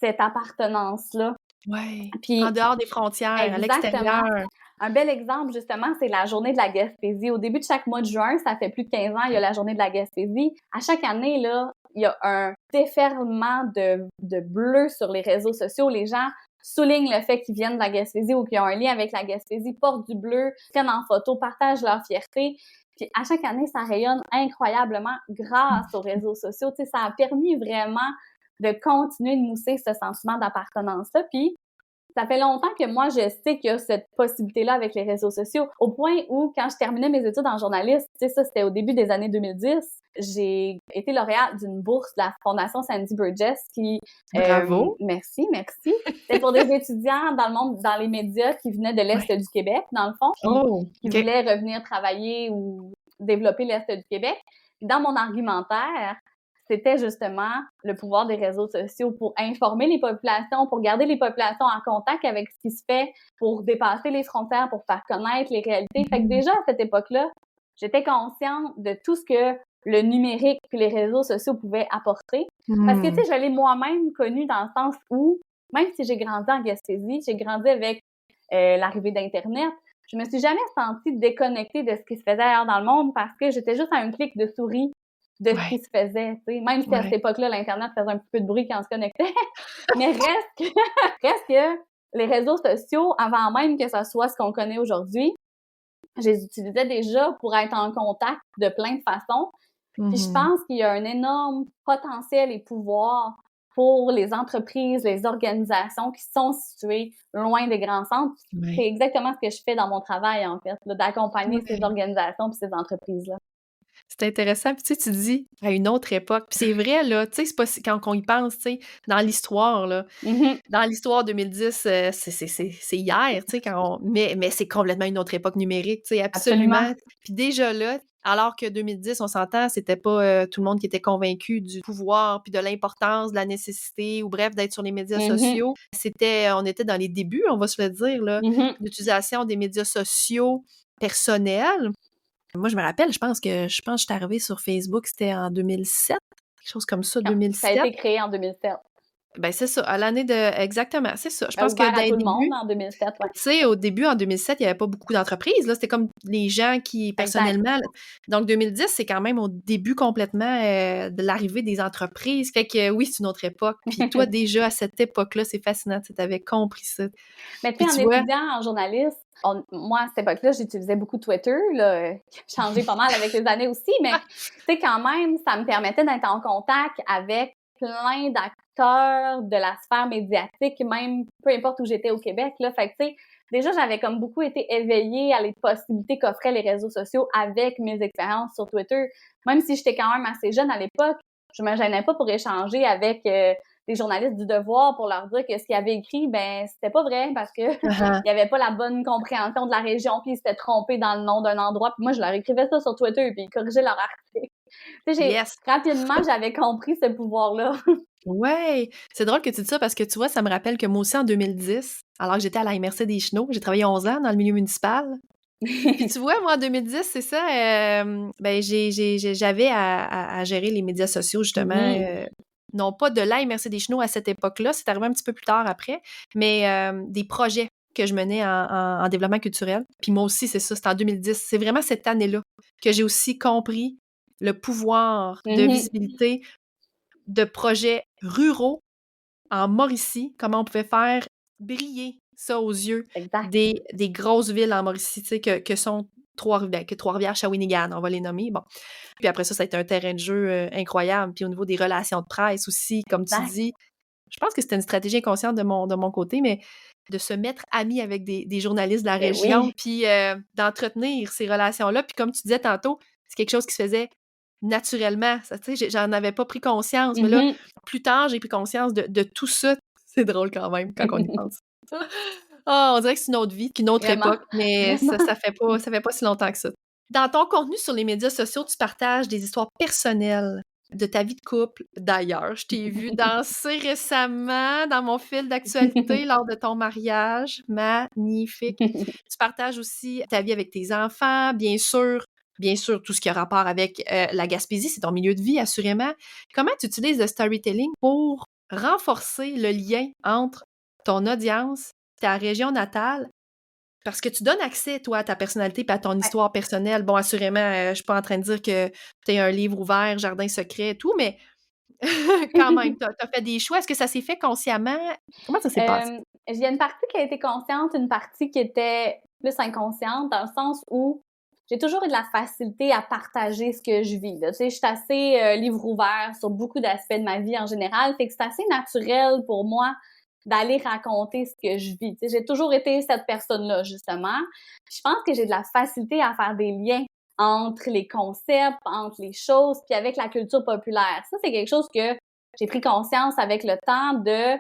cette appartenance-là. Ouais. Puis En dehors des frontières, à exactement. l'extérieur. Un bel exemple, justement, c'est la journée de la Gaspésie. Au début de chaque mois de juin, ça fait plus de 15 ans, il y a la journée de la Gaspésie. À chaque année, là, il y a un déferlement de bleu sur les réseaux sociaux. Les gens soulignent le fait qu'ils viennent de la Gaspésie ou qu'ils ont un lien avec la Gaspésie, portent du bleu, prennent en photo, partagent leur fierté. Puis à chaque année, ça rayonne incroyablement grâce aux réseaux sociaux. Tu sais, ça a permis vraiment de continuer de mousser ce sentiment d'appartenance-là. Puis ça fait longtemps que moi, je sais qu'il y a cette possibilité-là avec les réseaux sociaux, au point où, quand je terminais mes études en journaliste, tu sais, ça, c'était au début des années 2010, j'ai été lauréate d'une bourse de la Fondation Sandy Burgess qui... Bravo! Merci. C'était pour des étudiants dans le monde, dans les médias qui venaient de l'Est du Québec, dans le fond, qui voulaient revenir travailler ou développer l'Est du Québec. Puis dans mon argumentaire, c'était justement le pouvoir des réseaux sociaux pour informer les populations, pour garder les populations en contact avec ce qui se fait, pour dépasser les frontières, pour faire connaître les réalités. Fait que déjà, à cette époque-là, j'étais consciente de tout ce que le numérique puis les réseaux sociaux pouvaient apporter. Parce que, tu sais, je l'ai moi-même connu dans le sens où, même si j'ai grandi en Gaspésie, j'ai grandi avec l'arrivée d'Internet, je me suis jamais sentie déconnectée de ce qui se faisait ailleurs dans le monde parce que j'étais juste à un clic de souris de ce qui se faisait, tu sais. Même si à cette époque-là, l'Internet faisait un petit peu de bruit quand on se connectait. Mais reste que les réseaux sociaux, avant même que ça soit ce qu'on connaît aujourd'hui, je les utilisais déjà pour être en contact de plein de façons. Puis je pense qu'il y a un énorme potentiel et pouvoir pour les entreprises, les organisations qui sont situées loin des grands centres. C'est exactement ce que je fais dans mon travail, en fait, là, d'accompagner ces organisations et ces entreprises-là. C'est intéressant. Puis tu sais, tu dis à une autre époque. Puis c'est vrai, là, tu sais, c'est pas quand on y pense, tu sais, dans l'histoire, là. Dans l'histoire 2010, c'est hier, tu sais, mais c'est complètement une autre époque numérique, tu sais, absolument. Puis déjà là, alors que 2010, on s'entend, c'était pas tout le monde qui était convaincu du pouvoir puis de l'importance, de la nécessité ou bref, d'être sur les médias sociaux. On était dans les débuts, on va se le dire, là, l'utilisation des médias sociaux personnels. Moi, je me rappelle, je pense que je suis arrivée sur Facebook, c'était en 2007, quelque chose comme ça, 2007. Ça a été créé en 2007. Ben c'est ça, à l'année de... Exactement, c'est ça. Je pense que à tout le monde en 2007, tu sais, au début, en 2007, il n'y avait pas beaucoup d'entreprises, là. C'était comme les gens qui, personnellement... Donc, 2010, c'est quand même au début complètement de l'arrivée des entreprises. Fait que oui, c'est une autre époque. Puis toi, déjà, à cette époque-là, c'est fascinant, tu avais compris ça. Mais tu sais, en étudiant en journaliste, moi, à cette époque-là, j'utilisais beaucoup Twitter, là, qui a changé pas mal avec les années aussi, mais tu sais, quand même, ça me permettait d'être en contact avec plein d'acteurs de la sphère médiatique, même peu importe où j'étais au Québec, là. Fait que, tu sais, déjà, j'avais comme beaucoup été éveillée à les possibilités qu'offraient les réseaux sociaux avec mes expériences sur Twitter. Même si j'étais quand même assez jeune à l'époque, je me gênais pas pour échanger avec des journalistes du Devoir pour leur dire que ce qu'ils avaient écrit, ben c'était pas vrai parce que il y avait pas la bonne compréhension de la région, puis ils s'étaient trompés dans le nom d'un endroit. Puis moi, je leur écrivais ça sur Twitter, puis ils corrigeaient leur article. Tu sais, rapidement, j'avais compris ce pouvoir-là. Ouais, c'est drôle que tu dis ça parce que tu vois, ça me rappelle que moi aussi en 2010, alors que j'étais à la MRC des Chenaux, j'ai travaillé 11 ans dans le milieu municipal. Puis tu vois, moi en 2010, c'est ça, ben j'avais à gérer les médias sociaux justement, non pas de la MRC des Chenaux à cette époque-là, c'est arrivé un petit peu plus tard après, mais des projets que je menais en développement culturel. Puis moi aussi, c'est ça, c'était en 2010. C'est vraiment cette année-là que j'ai aussi compris le pouvoir de visibilité de projets ruraux en Mauricie, comment on pouvait faire briller ça aux yeux des grosses villes en Mauricie, tu sais, que sont Trois-Rivières, Shawinigan, on va les nommer. Bon. Puis après ça a été un terrain de jeu incroyable. Puis au niveau des relations de presse aussi, comme tu Exact. dis, je pense que c'était une stratégie inconsciente de mon côté, mais de se mettre ami avec des journalistes de la Ben région, oui. puis d'entretenir ces relations-là. Puis comme tu disais tantôt, c'est quelque chose qui se faisait naturellement. Tu sais, j'en avais pas pris conscience, mais là, Mhm. plus tard, j'ai pris conscience de tout ça. C'est drôle quand même, quand on y pense. Ah, on dirait que c'est une autre vie, qu'une autre Vraiment, époque, mais vraiment. ça fait pas si longtemps que ça. Dans ton contenu sur les médias sociaux, tu partages des histoires personnelles de ta vie de couple. D'ailleurs, je t'ai vu danser récemment dans mon fil d'actualité lors de ton mariage. Magnifique. Tu partages aussi ta vie avec tes enfants, bien sûr, tout ce qui a rapport avec la Gaspésie, c'est ton milieu de vie, assurément. Comment tu utilises le storytelling pour renforcer le lien entre ton audience, ta région natale, parce que tu donnes accès, toi, à ta personnalité et à ton Ouais. histoire personnelle. Bon, assurément, je suis pas en train de dire que tu es un livre ouvert, jardin secret, tout, mais quand même, tu as fait des choix. Est-ce que ça s'est fait consciemment? Comment ça s'est passé? Il y a une partie qui a été consciente, une partie qui était plus inconsciente, dans le sens où j'ai toujours eu de la facilité à partager ce que je vis. Là. Tu sais, je suis assez livre ouvert sur beaucoup d'aspects de ma vie en général, fait que c'est assez naturel pour moi d'aller raconter ce que je vis. Tu sais, j'ai toujours été cette personne-là, justement. Puis je pense que j'ai de la facilité à faire des liens entre les concepts, entre les choses, puis avec la culture populaire. Ça, c'est quelque chose que j'ai pris conscience avec le temps de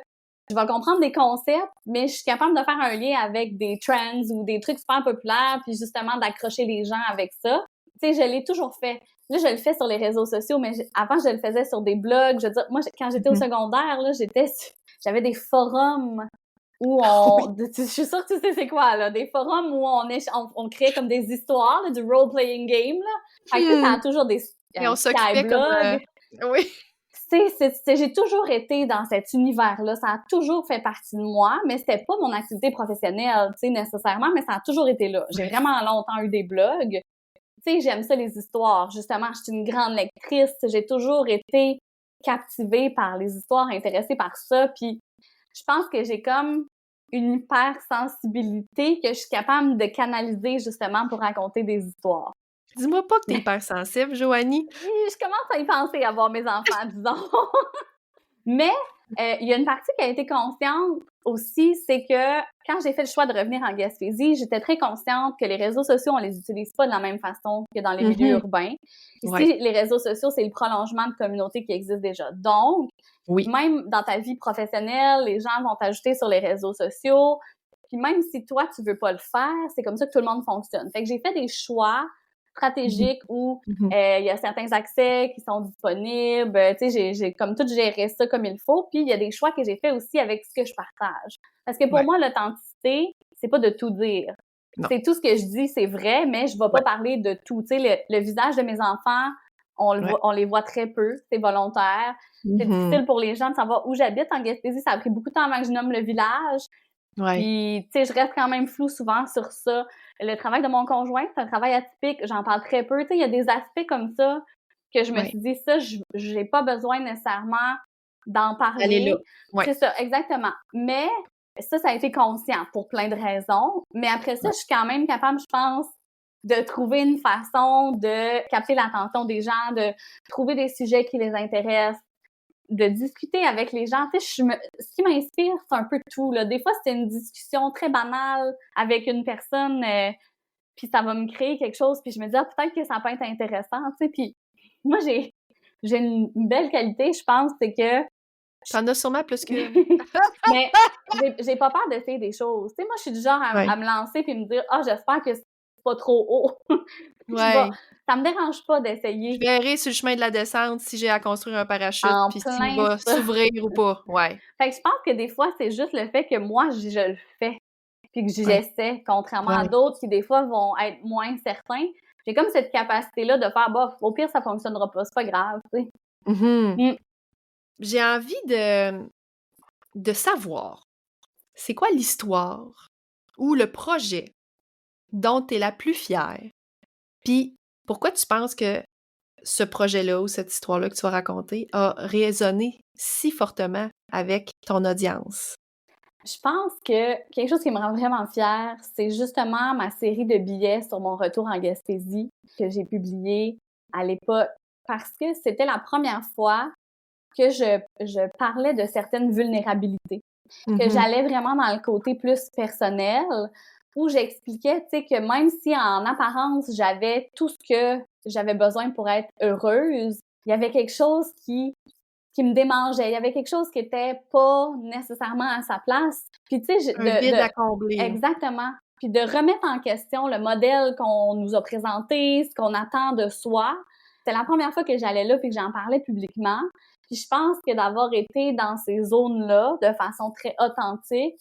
je vais comprendre des concepts, mais je suis capable de faire un lien avec des trends ou des trucs super populaires, puis justement d'accrocher les gens avec ça. Tu sais, je l'ai toujours fait. Là, je le fais sur les réseaux sociaux, mais avant, je le faisais sur des blogs. Je veux dire, moi, quand j'étais au secondaire, là, j'avais des forums où Oui. je suis sûre que tu sais c'est quoi, là, des forums où on créait comme des histoires, là, du role-playing game, là. Fait que ça a toujours Et un on s'occupait comme... Skyblog. Oui. J'ai toujours été dans cet univers-là. Ça a toujours fait partie de moi, mais c'était pas mon activité professionnelle, tu sais, nécessairement, mais ça a toujours été là. J'ai vraiment longtemps eu des blogs. Tu sais, j'aime ça, les histoires. Justement, je suis une grande lectrice. J'ai toujours été captivée par les histoires, intéressée par ça. Puis, je pense que j'ai comme une hypersensibilité que je suis capable de canaliser, justement, pour raconter des histoires. Dis-moi pas que t'es hypersensible, Joanie. Je commence à y penser, à voir mes enfants, disons. Mais il y a une partie qui a été consciente aussi, c'est que quand j'ai fait le choix de revenir en Gaspésie, j'étais très consciente que les réseaux sociaux, on les utilise pas de la même façon que dans les milieux urbains. Ici, Ouais. les réseaux sociaux, c'est le prolongement de communautés qui existent déjà. Donc, Oui. même dans ta vie professionnelle, les gens vont t'ajouter sur les réseaux sociaux. Puis même si toi, tu veux pas le faire, c'est comme ça que tout le monde fonctionne. Fait que j'ai fait des choix stratégiques où il y a certains accès qui sont disponibles. Tu sais, j'ai comme tout géré ça comme il faut. Puis il y a des choix que j'ai fait aussi avec ce que je partage. Parce que pour moi, l'authenticité, c'est pas de tout dire. Non. C'est tout ce que je dis, c'est vrai, mais je vais pas parler de tout. Tu sais, le visage de mes enfants, on les voit très peu, c'est volontaire. C'est difficile pour les gens de savoir où j'habite en Gaspésie. Ça a pris beaucoup de temps avant que je nomme le village. Ouais. Puis, tu sais, je reste quand même floue souvent sur ça. Le travail de mon conjoint, c'est un travail atypique. J'en parle très peu. Tu sais, il y a des aspects comme ça que je me suis dit, ça, j'ai pas besoin nécessairement d'en parler. Allez là. Ouais. C'est ça, exactement. Mais ça a été conscient pour plein de raisons. Mais après ça, je suis quand même capable, je pense, de trouver une façon de capter l'attention des gens, de trouver des sujets qui les intéressent, de discuter avec les gens. Tu sais, ce qui m'inspire, c'est un peu tout, là. Des fois, c'est une discussion très banale avec une personne, puis ça va me créer quelque chose, puis je me dis, peut-être que ça peut être intéressant, tu sais. Puis moi, j'ai une belle qualité, je pense, c'est que... T'en as sûrement plus que... Mais j'ai pas peur d'essayer des choses. Tu sais, moi, je suis du genre à me lancer puis me dire, j'espère que c'est pas trop haut. Ça me dérange pas d'essayer. Je verrai sur le chemin de la descente si j'ai à construire un parachute, puis s'il plein va s'ouvrir ou pas. Ouais. Fait que je pense que des fois, c'est juste le fait que moi, je le fais, puis que j'essaie, contrairement à d'autres qui, des fois, vont être moins certains. J'ai comme cette capacité-là de faire, au pire, ça fonctionnera pas, c'est pas grave, tu sais. J'ai envie de savoir, c'est quoi l'histoire ou le projet dont tu es la plus fière? Puis pourquoi tu penses que ce projet-là ou cette histoire-là que tu vas raconter a résonné si fortement avec ton audience? Je pense que quelque chose qui me rend vraiment fière, c'est justement ma série de billets sur mon retour en Gaspésie que j'ai publié à l'époque parce que c'était la première fois que je parlais de certaines vulnérabilités, que Mhm. j'allais vraiment dans le côté plus personnel, où j'expliquais, tu sais, que même si en apparence, j'avais tout ce que j'avais besoin pour être heureuse, il y avait quelque chose qui me démangeait. Il y avait quelque chose qui était pas nécessairement à sa place. Puis, tu sais, Un vide à combler. exactement. Puis de remettre en question le modèle qu'on nous a présenté, ce qu'on attend de soi. C'était la première fois que j'allais là puis que j'en parlais publiquement. Puis je pense que d'avoir été dans ces zones-là de façon très authentique,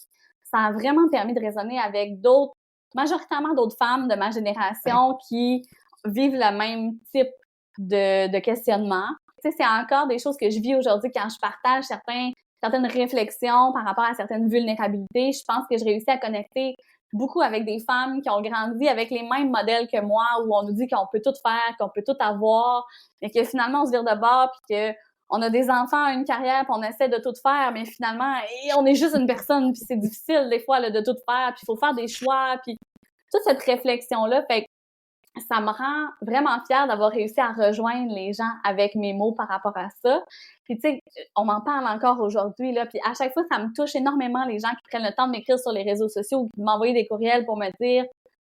ça a vraiment permis de raisonner avec d'autres, majoritairement d'autres femmes de ma génération qui vivent le même type de questionnement. Tu sais, c'est encore des choses que je vis aujourd'hui quand je partage certaines réflexions par rapport à certaines vulnérabilités. Je pense que je réussis à connecter beaucoup avec des femmes qui ont grandi avec les mêmes modèles que moi, où on nous dit qu'on peut tout faire, qu'on peut tout avoir, mais que finalement on se vire de bord, puis que on a des enfants, une carrière, puis on essaie de tout faire, mais finalement, on est juste une personne, puis c'est difficile des fois là, de tout faire, puis il faut faire des choix, puis toute cette réflexion-là, fait que ça me rend vraiment fière d'avoir réussi à rejoindre les gens avec mes mots par rapport à ça. Puis tu sais, on m'en parle encore aujourd'hui là, puis à chaque fois ça me touche énormément les gens qui prennent le temps de m'écrire sur les réseaux sociaux ou de m'envoyer des courriels pour me dire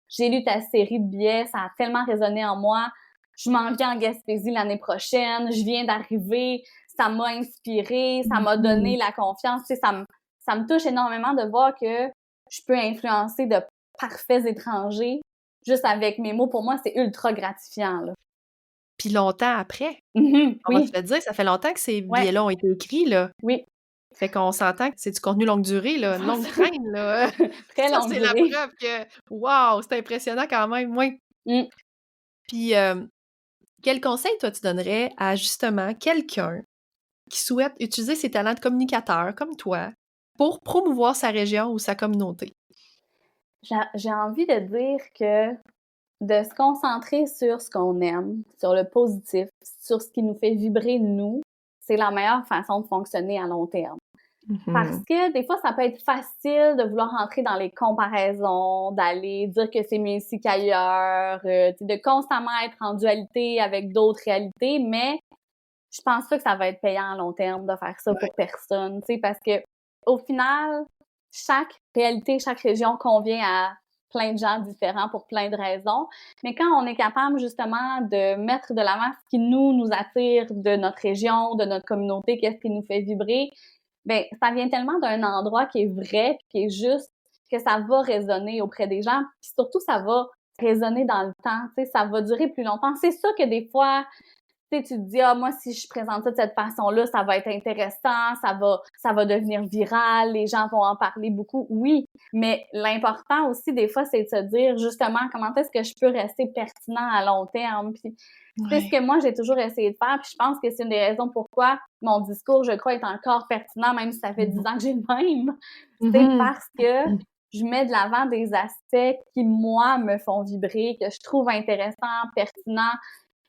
j'ai lu ta série de billets, ça a tellement résonné en moi. Je m'en viens en Gaspésie l'année prochaine, je viens d'arriver, ça m'a inspiré, ça m'a donné la confiance, tu sais, ça me touche énormément de voir que je peux influencer de parfaits étrangers juste avec mes mots. Pour moi, c'est ultra gratifiant, là. Puis longtemps après. On va se Oui, le dire, ça fait longtemps que ces ouais, billets-là ont été écrits, là. oui. Fait qu'on s'entend que c'est du contenu longue durée, là, une longue traîne, là. Très Ça, longue c'est la durée. preuve que waouh, c'est impressionnant quand même, oui. Mmh. Puis, quel conseil, toi, tu donnerais à justement quelqu'un qui souhaite utiliser ses talents de communicateur, comme toi, pour promouvoir sa région ou sa communauté? J'ai envie de dire que de se concentrer sur ce qu'on aime, sur le positif, sur ce qui nous fait vibrer nous, c'est la meilleure façon de fonctionner à long terme. Parce Mhm. que des fois, ça peut être facile de vouloir entrer dans les comparaisons, d'aller dire que c'est mieux ici qu'ailleurs, de constamment être en dualité avec d'autres réalités, mais je pense pas que ça va être payant à long terme de faire ça Ouais. pour personne, tu sais, parce que au final, chaque réalité, chaque région convient à plein de gens différents pour plein de raisons. Mais quand on est capable justement de mettre de l'avant ce qui nous attire de notre région, de notre communauté, qu'est-ce qui nous fait vibrer, ben ça vient tellement d'un endroit qui est vrai, puis qui est juste, que ça va résonner auprès des gens, puis surtout ça va résonner dans le temps, tu sais, ça va durer plus longtemps. C'est sûr que des fois, tu sais, tu te dis, ah, moi, si je présente ça de cette façon-là, ça va être intéressant, ça va devenir viral, les gens vont en parler beaucoup. Oui, mais l'important aussi, des fois, c'est de se dire, justement, comment est-ce que je peux rester pertinent à long terme? Puis, c'est ce Ouais. que moi, j'ai toujours essayé de faire. Puis, je pense que c'est une des raisons pourquoi mon discours, je crois, est encore pertinent, même si ça fait 10 Mhm. ans que j'ai le même. C'est Mhm. parce que je mets de l'avant des aspects qui, moi, me font vibrer, que je trouve intéressants, pertinents,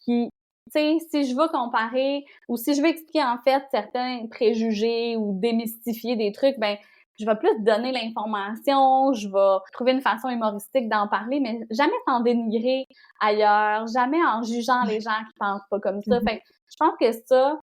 qui, tu sais, si je veux comparer ou si je veux expliquer en fait certains préjugés ou démystifier des trucs, ben je vais plus donner l'information, je vais trouver une façon humoristique d'en parler, mais jamais sans dénigrer ailleurs, jamais en jugeant les Ouais. gens qui pensent pas comme ça. Mhm. Fait que je pense que ça,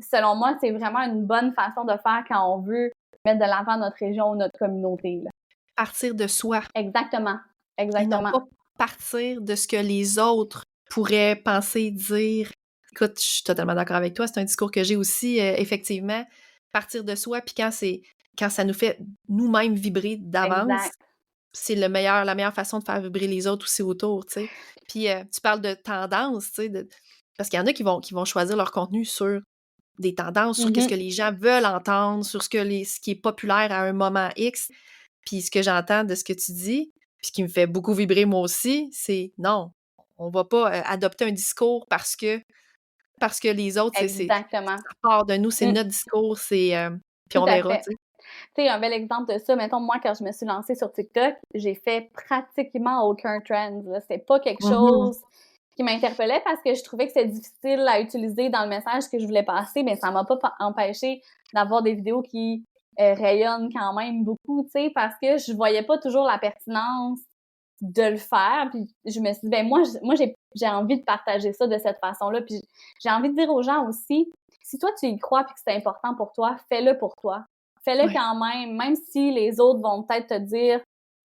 selon moi, c'est vraiment une bonne façon de faire quand on veut mettre de l'avant notre région ou notre communauté, là. Partir de soi Exactement. et non Exactement. pas partir de ce que les autres pourraient penser, dire. Écoute, je suis totalement d'accord avec toi, c'est un discours que j'ai aussi, effectivement. Partir de soi, puis quand ça nous fait nous-mêmes vibrer d'avance, Exact. c'est la meilleure façon de faire vibrer les autres aussi autour, tu sais. Puis, tu parles de tendance, tu sais, parce qu'il y en a qui vont choisir leur contenu sur des tendances, sur qu'est-ce que Mhm. les gens veulent entendre, sur ce qui est populaire à un moment X. Puis ce que j'entends de ce que tu dis, puis ce qui me fait beaucoup vibrer moi aussi, c'est non, on va pas adopter un discours parce que les autres, Exactement. ça part de nous, c'est Mm. notre discours, puis Tout on à verra, fait. tu sais. Tu sais, un bel exemple de ça, mettons, moi, quand je me suis lancée sur TikTok, j'ai fait pratiquement aucun trend, là. C'était pas quelque Mhm. chose qui m'interpellait parce que je trouvais que c'était difficile à utiliser dans le message que je voulais passer, mais ça m'a pas empêché d'avoir des vidéos qui rayonne quand même beaucoup, tu sais, parce que je voyais pas toujours la pertinence de le faire, puis je me suis dit, ben moi j'ai envie de partager ça de cette façon-là, puis j'ai envie de dire aux gens aussi, si toi tu y crois puis que c'est important pour toi, fais-le pour toi. Fais-le Ouais. quand même si les autres vont peut-être te dire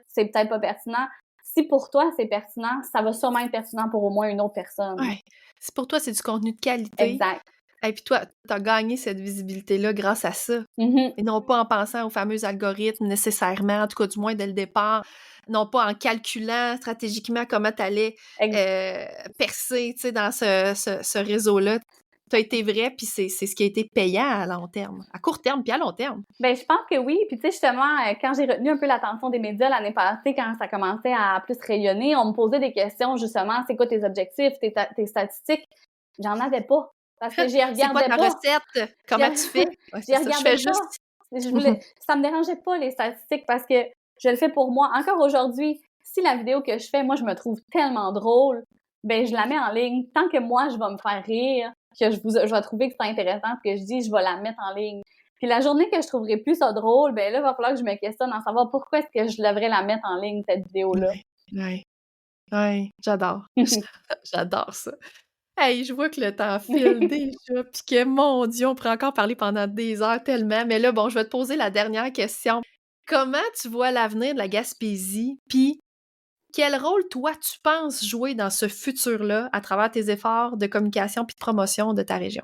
c'est peut-être pas pertinent. Si pour toi c'est pertinent, ça va sûrement être pertinent pour au moins une autre personne. Ouais. Si pour toi, c'est du contenu de qualité, Exact. et puis toi, t'as gagné cette visibilité-là grâce à ça. Mhm. Et non pas en pensant aux fameux algorithmes nécessairement, en tout cas du moins dès le départ, non pas en calculant stratégiquement comment tu allais percer, tu sais, dans ce réseau-là. Tu as été vrai, puis c'est ce qui a été payant à long terme, à court terme, puis à long terme. Ben je pense que oui. Puis tu sais, justement, quand j'ai retenu un peu l'attention des médias l'année passée, quand ça commençait à plus rayonner, on me posait des questions, justement, c'est quoi tes objectifs, tes statistiques? J'en avais pas. Parce que j'y C'est quoi regardais ta pas. recette? Comment tu fais? Ouais, J'y c'est ça, je regardais fais pas. juste. Ça me dérangeait pas, les statistiques, parce que je le fais pour moi. Encore aujourd'hui, si la vidéo que je fais, moi, je me trouve tellement drôle, ben je la mets en ligne. Tant que moi, je vais me faire rire, que je vais trouver que c'est intéressant, ce que je dis, je vais la mettre en ligne. Puis la journée que je trouverai plus ça drôle, ben là, il va falloir que je me questionne à savoir pourquoi est-ce que je devrais la mettre en ligne, cette vidéo-là. Ouais, ouais, j'adore. J'adore ça. Hey, je vois que le temps file déjà, puis que, mon Dieu, on pourrait encore parler pendant des heures tellement. Mais là, bon, je vais te poser la dernière question. Comment tu vois l'avenir de la Gaspésie? Puis, quel rôle, toi, tu penses jouer dans ce futur-là à travers tes efforts de communication puis de promotion de ta région?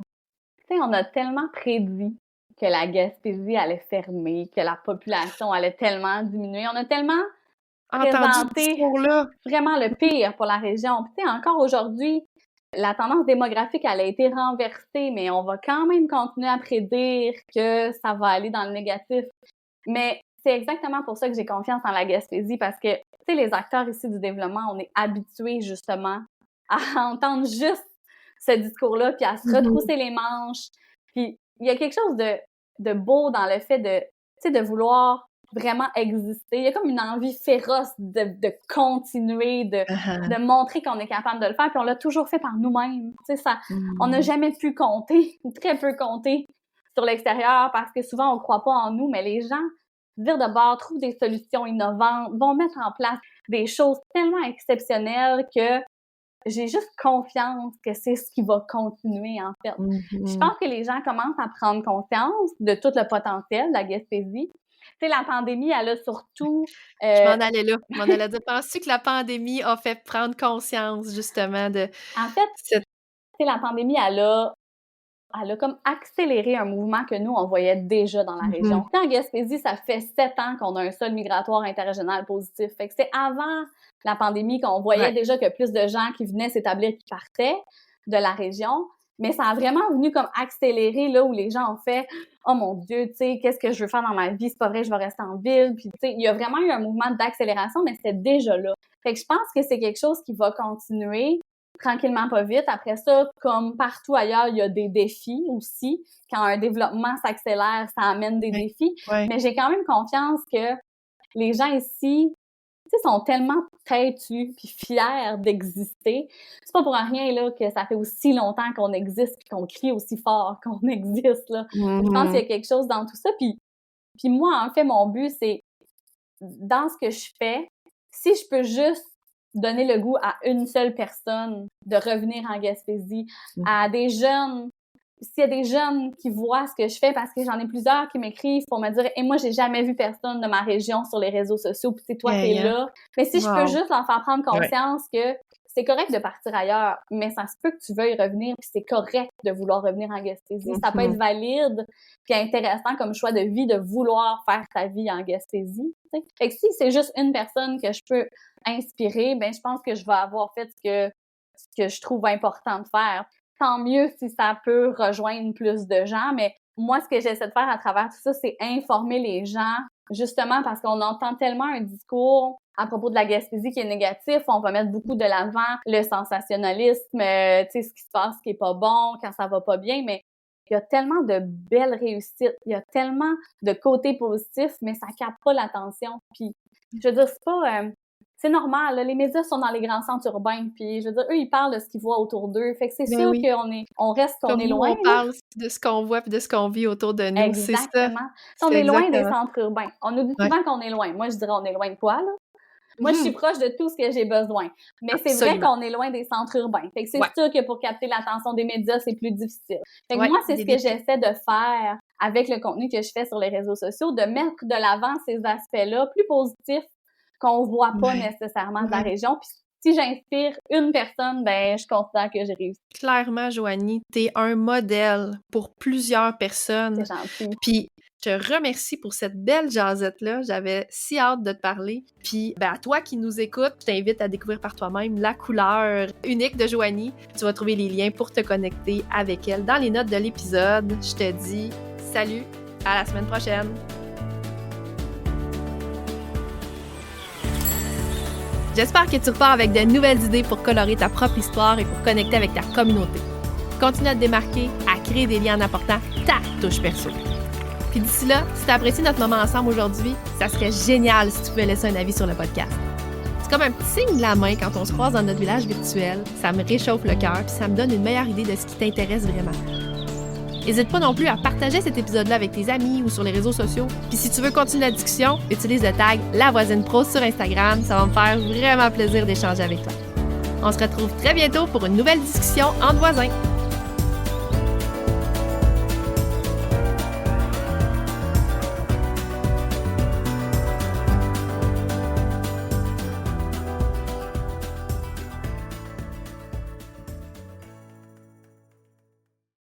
Tu sais, on a tellement prédit que la Gaspésie allait fermer, que la population allait tellement diminuer. On a tellement Entendu ce présenté discours-là? vraiment le pire pour la région. Puis, tu sais, encore aujourd'hui, la tendance démographique, elle a été renversée, mais on va quand même continuer à prédire que ça va aller dans le négatif. Mais c'est exactement pour ça que j'ai confiance en la Gaspésie, parce que, tu sais, les acteurs ici du développement, on est habitués justement à entendre juste ce discours-là, puis à se retrousser les manches. Puis il y a quelque chose de beau dans le fait de, tu sais, de vouloir vraiment exister. Il y a comme une envie féroce de continuer, de montrer qu'on est capable de le faire, puis on l'a toujours fait par nous-mêmes. Tu sais, ça, on n'a jamais pu compter, ou très peu compter sur l'extérieur, parce que souvent on croit pas en nous, mais les gens virent de bord, trouvent des solutions innovantes, vont mettre en place des choses tellement exceptionnelles que j'ai juste confiance que c'est ce qui va continuer, en fait. Je pense que les gens commencent à prendre conscience de tout le potentiel de la Gaspésie. Tu sais, la pandémie, elle a surtout... Je m'en allais là. Je m'en allais dire, penses-tu que la pandémie a fait prendre conscience, justement, de En fait, cette... tu sais, la pandémie, elle a comme accéléré un mouvement que nous, on voyait déjà dans la région. En Gaspésie, ça fait 7 ans qu'on a un solde migratoire interrégional positif. Fait que c'est avant la pandémie qu'on voyait déjà que plus de gens qui venaient s'établir, qui partaient de la région. Mais ça a vraiment venu comme accélérer là où les gens ont fait « Oh mon Dieu, tu sais, qu'est-ce que je veux faire dans ma vie? C'est pas vrai, je vais rester en ville. » Puis tu sais, il y a vraiment eu un mouvement d'accélération, mais c'était déjà là. Fait que je pense que c'est quelque chose qui va continuer tranquillement, pas vite. Après ça, comme partout ailleurs, il y a des défis aussi. Quand un développement s'accélère, ça amène des défis. Mais j'ai quand même confiance que les gens ici, tu sais, sont tellement têtus puis fiers d'exister. C'est pas pour rien là que ça fait aussi longtemps qu'on existe puis qu'on crie aussi fort qu'on existe là. Je pense qu'il y a quelque chose dans tout ça. Puis moi, en fait, mon but, c'est dans ce que je fais, si je peux juste donner le goût à une seule personne de revenir en Gaspésie, à des jeunes, s'il y a des jeunes qui voient ce que je fais, parce que j'en ai plusieurs qui m'écrivent pour me dire « Et moi, j'ai jamais vu personne de ma région sur les réseaux sociaux, puis c'est toi, t'es là. » Mais si je peux juste leur faire prendre conscience que c'est correct de partir ailleurs, mais ça se peut que tu veuilles revenir, puis c'est correct de vouloir revenir en Gaspésie. Ça peut être valide, puis intéressant comme choix de vie de vouloir faire ta vie en Gaspésie. T'sais. Fait que si c'est juste une personne que je peux inspirer, ben je pense que je vais avoir fait ce que je trouve important de faire. Tant mieux si ça peut rejoindre plus de gens, mais moi, ce que j'essaie de faire à travers tout ça, c'est informer les gens, justement parce qu'on entend tellement un discours à propos de la Gaspésie qui est négatif, on va mettre beaucoup de l'avant le sensationnalisme, tu sais, ce qui se passe qui est pas bon, quand ça va pas bien, mais il y a tellement de belles réussites, il y a tellement de côtés positifs, mais ça capte pas l'attention. Puis, je veux dire, c'est normal, là, les médias sont dans les grands centres urbains, puis je veux dire, eux, ils parlent de ce qu'ils voient autour d'eux. Fait que c'est sûr qu'on reste, qu'on est loin. On parle de ce qu'on voit et de ce qu'on vit autour de nous, exactement. c'est ça. On est loin des centres urbains. On nous dit souvent qu'on est loin. Moi, je dirais on est loin de quoi, là? Moi, je suis proche de tout ce que j'ai besoin. Mais c'est vrai qu'on est loin des centres urbains. Fait que c'est sûr que pour capter l'attention des médias, c'est plus difficile. Fait que moi, c'est ce que j'essaie de faire avec le contenu que je fais sur les réseaux sociaux, de mettre de l'avant ces aspects-là plus positifs qu'on voit pas nécessairement de la région. Puis si j'inspire une personne, ben je considère que j'ai réussi. Clairement, Joanie, t'es un modèle pour plusieurs personnes. C'est gentil. Puis je te remercie pour cette belle jasette-là. J'avais si hâte de te parler. Puis à toi qui nous écoutes, je t'invite à découvrir par toi-même la couleur unique de Joanie. Tu vas trouver les liens pour te connecter avec elle dans les notes de l'épisode. Je te dis salut, à la semaine prochaine! J'espère que tu repars avec de nouvelles idées pour colorer ta propre histoire et pour connecter avec ta communauté. Continue à te démarquer, à créer des liens en apportant ta touche perso. Puis d'ici là, si tu as apprécié notre moment ensemble aujourd'hui, ça serait génial si tu pouvais laisser un avis sur le podcast. C'est comme un petit signe de la main quand on se croise dans notre village virtuel. Ça me réchauffe le cœur puis ça me donne une meilleure idée de ce qui t'intéresse vraiment. N'hésite pas non plus à partager cet épisode-là avec tes amis ou sur les réseaux sociaux. Puis si tu veux continuer la discussion, utilise le tag La Voisine Pro sur Instagram. Ça va me faire vraiment plaisir d'échanger avec toi. On se retrouve très bientôt pour une nouvelle discussion entre voisins.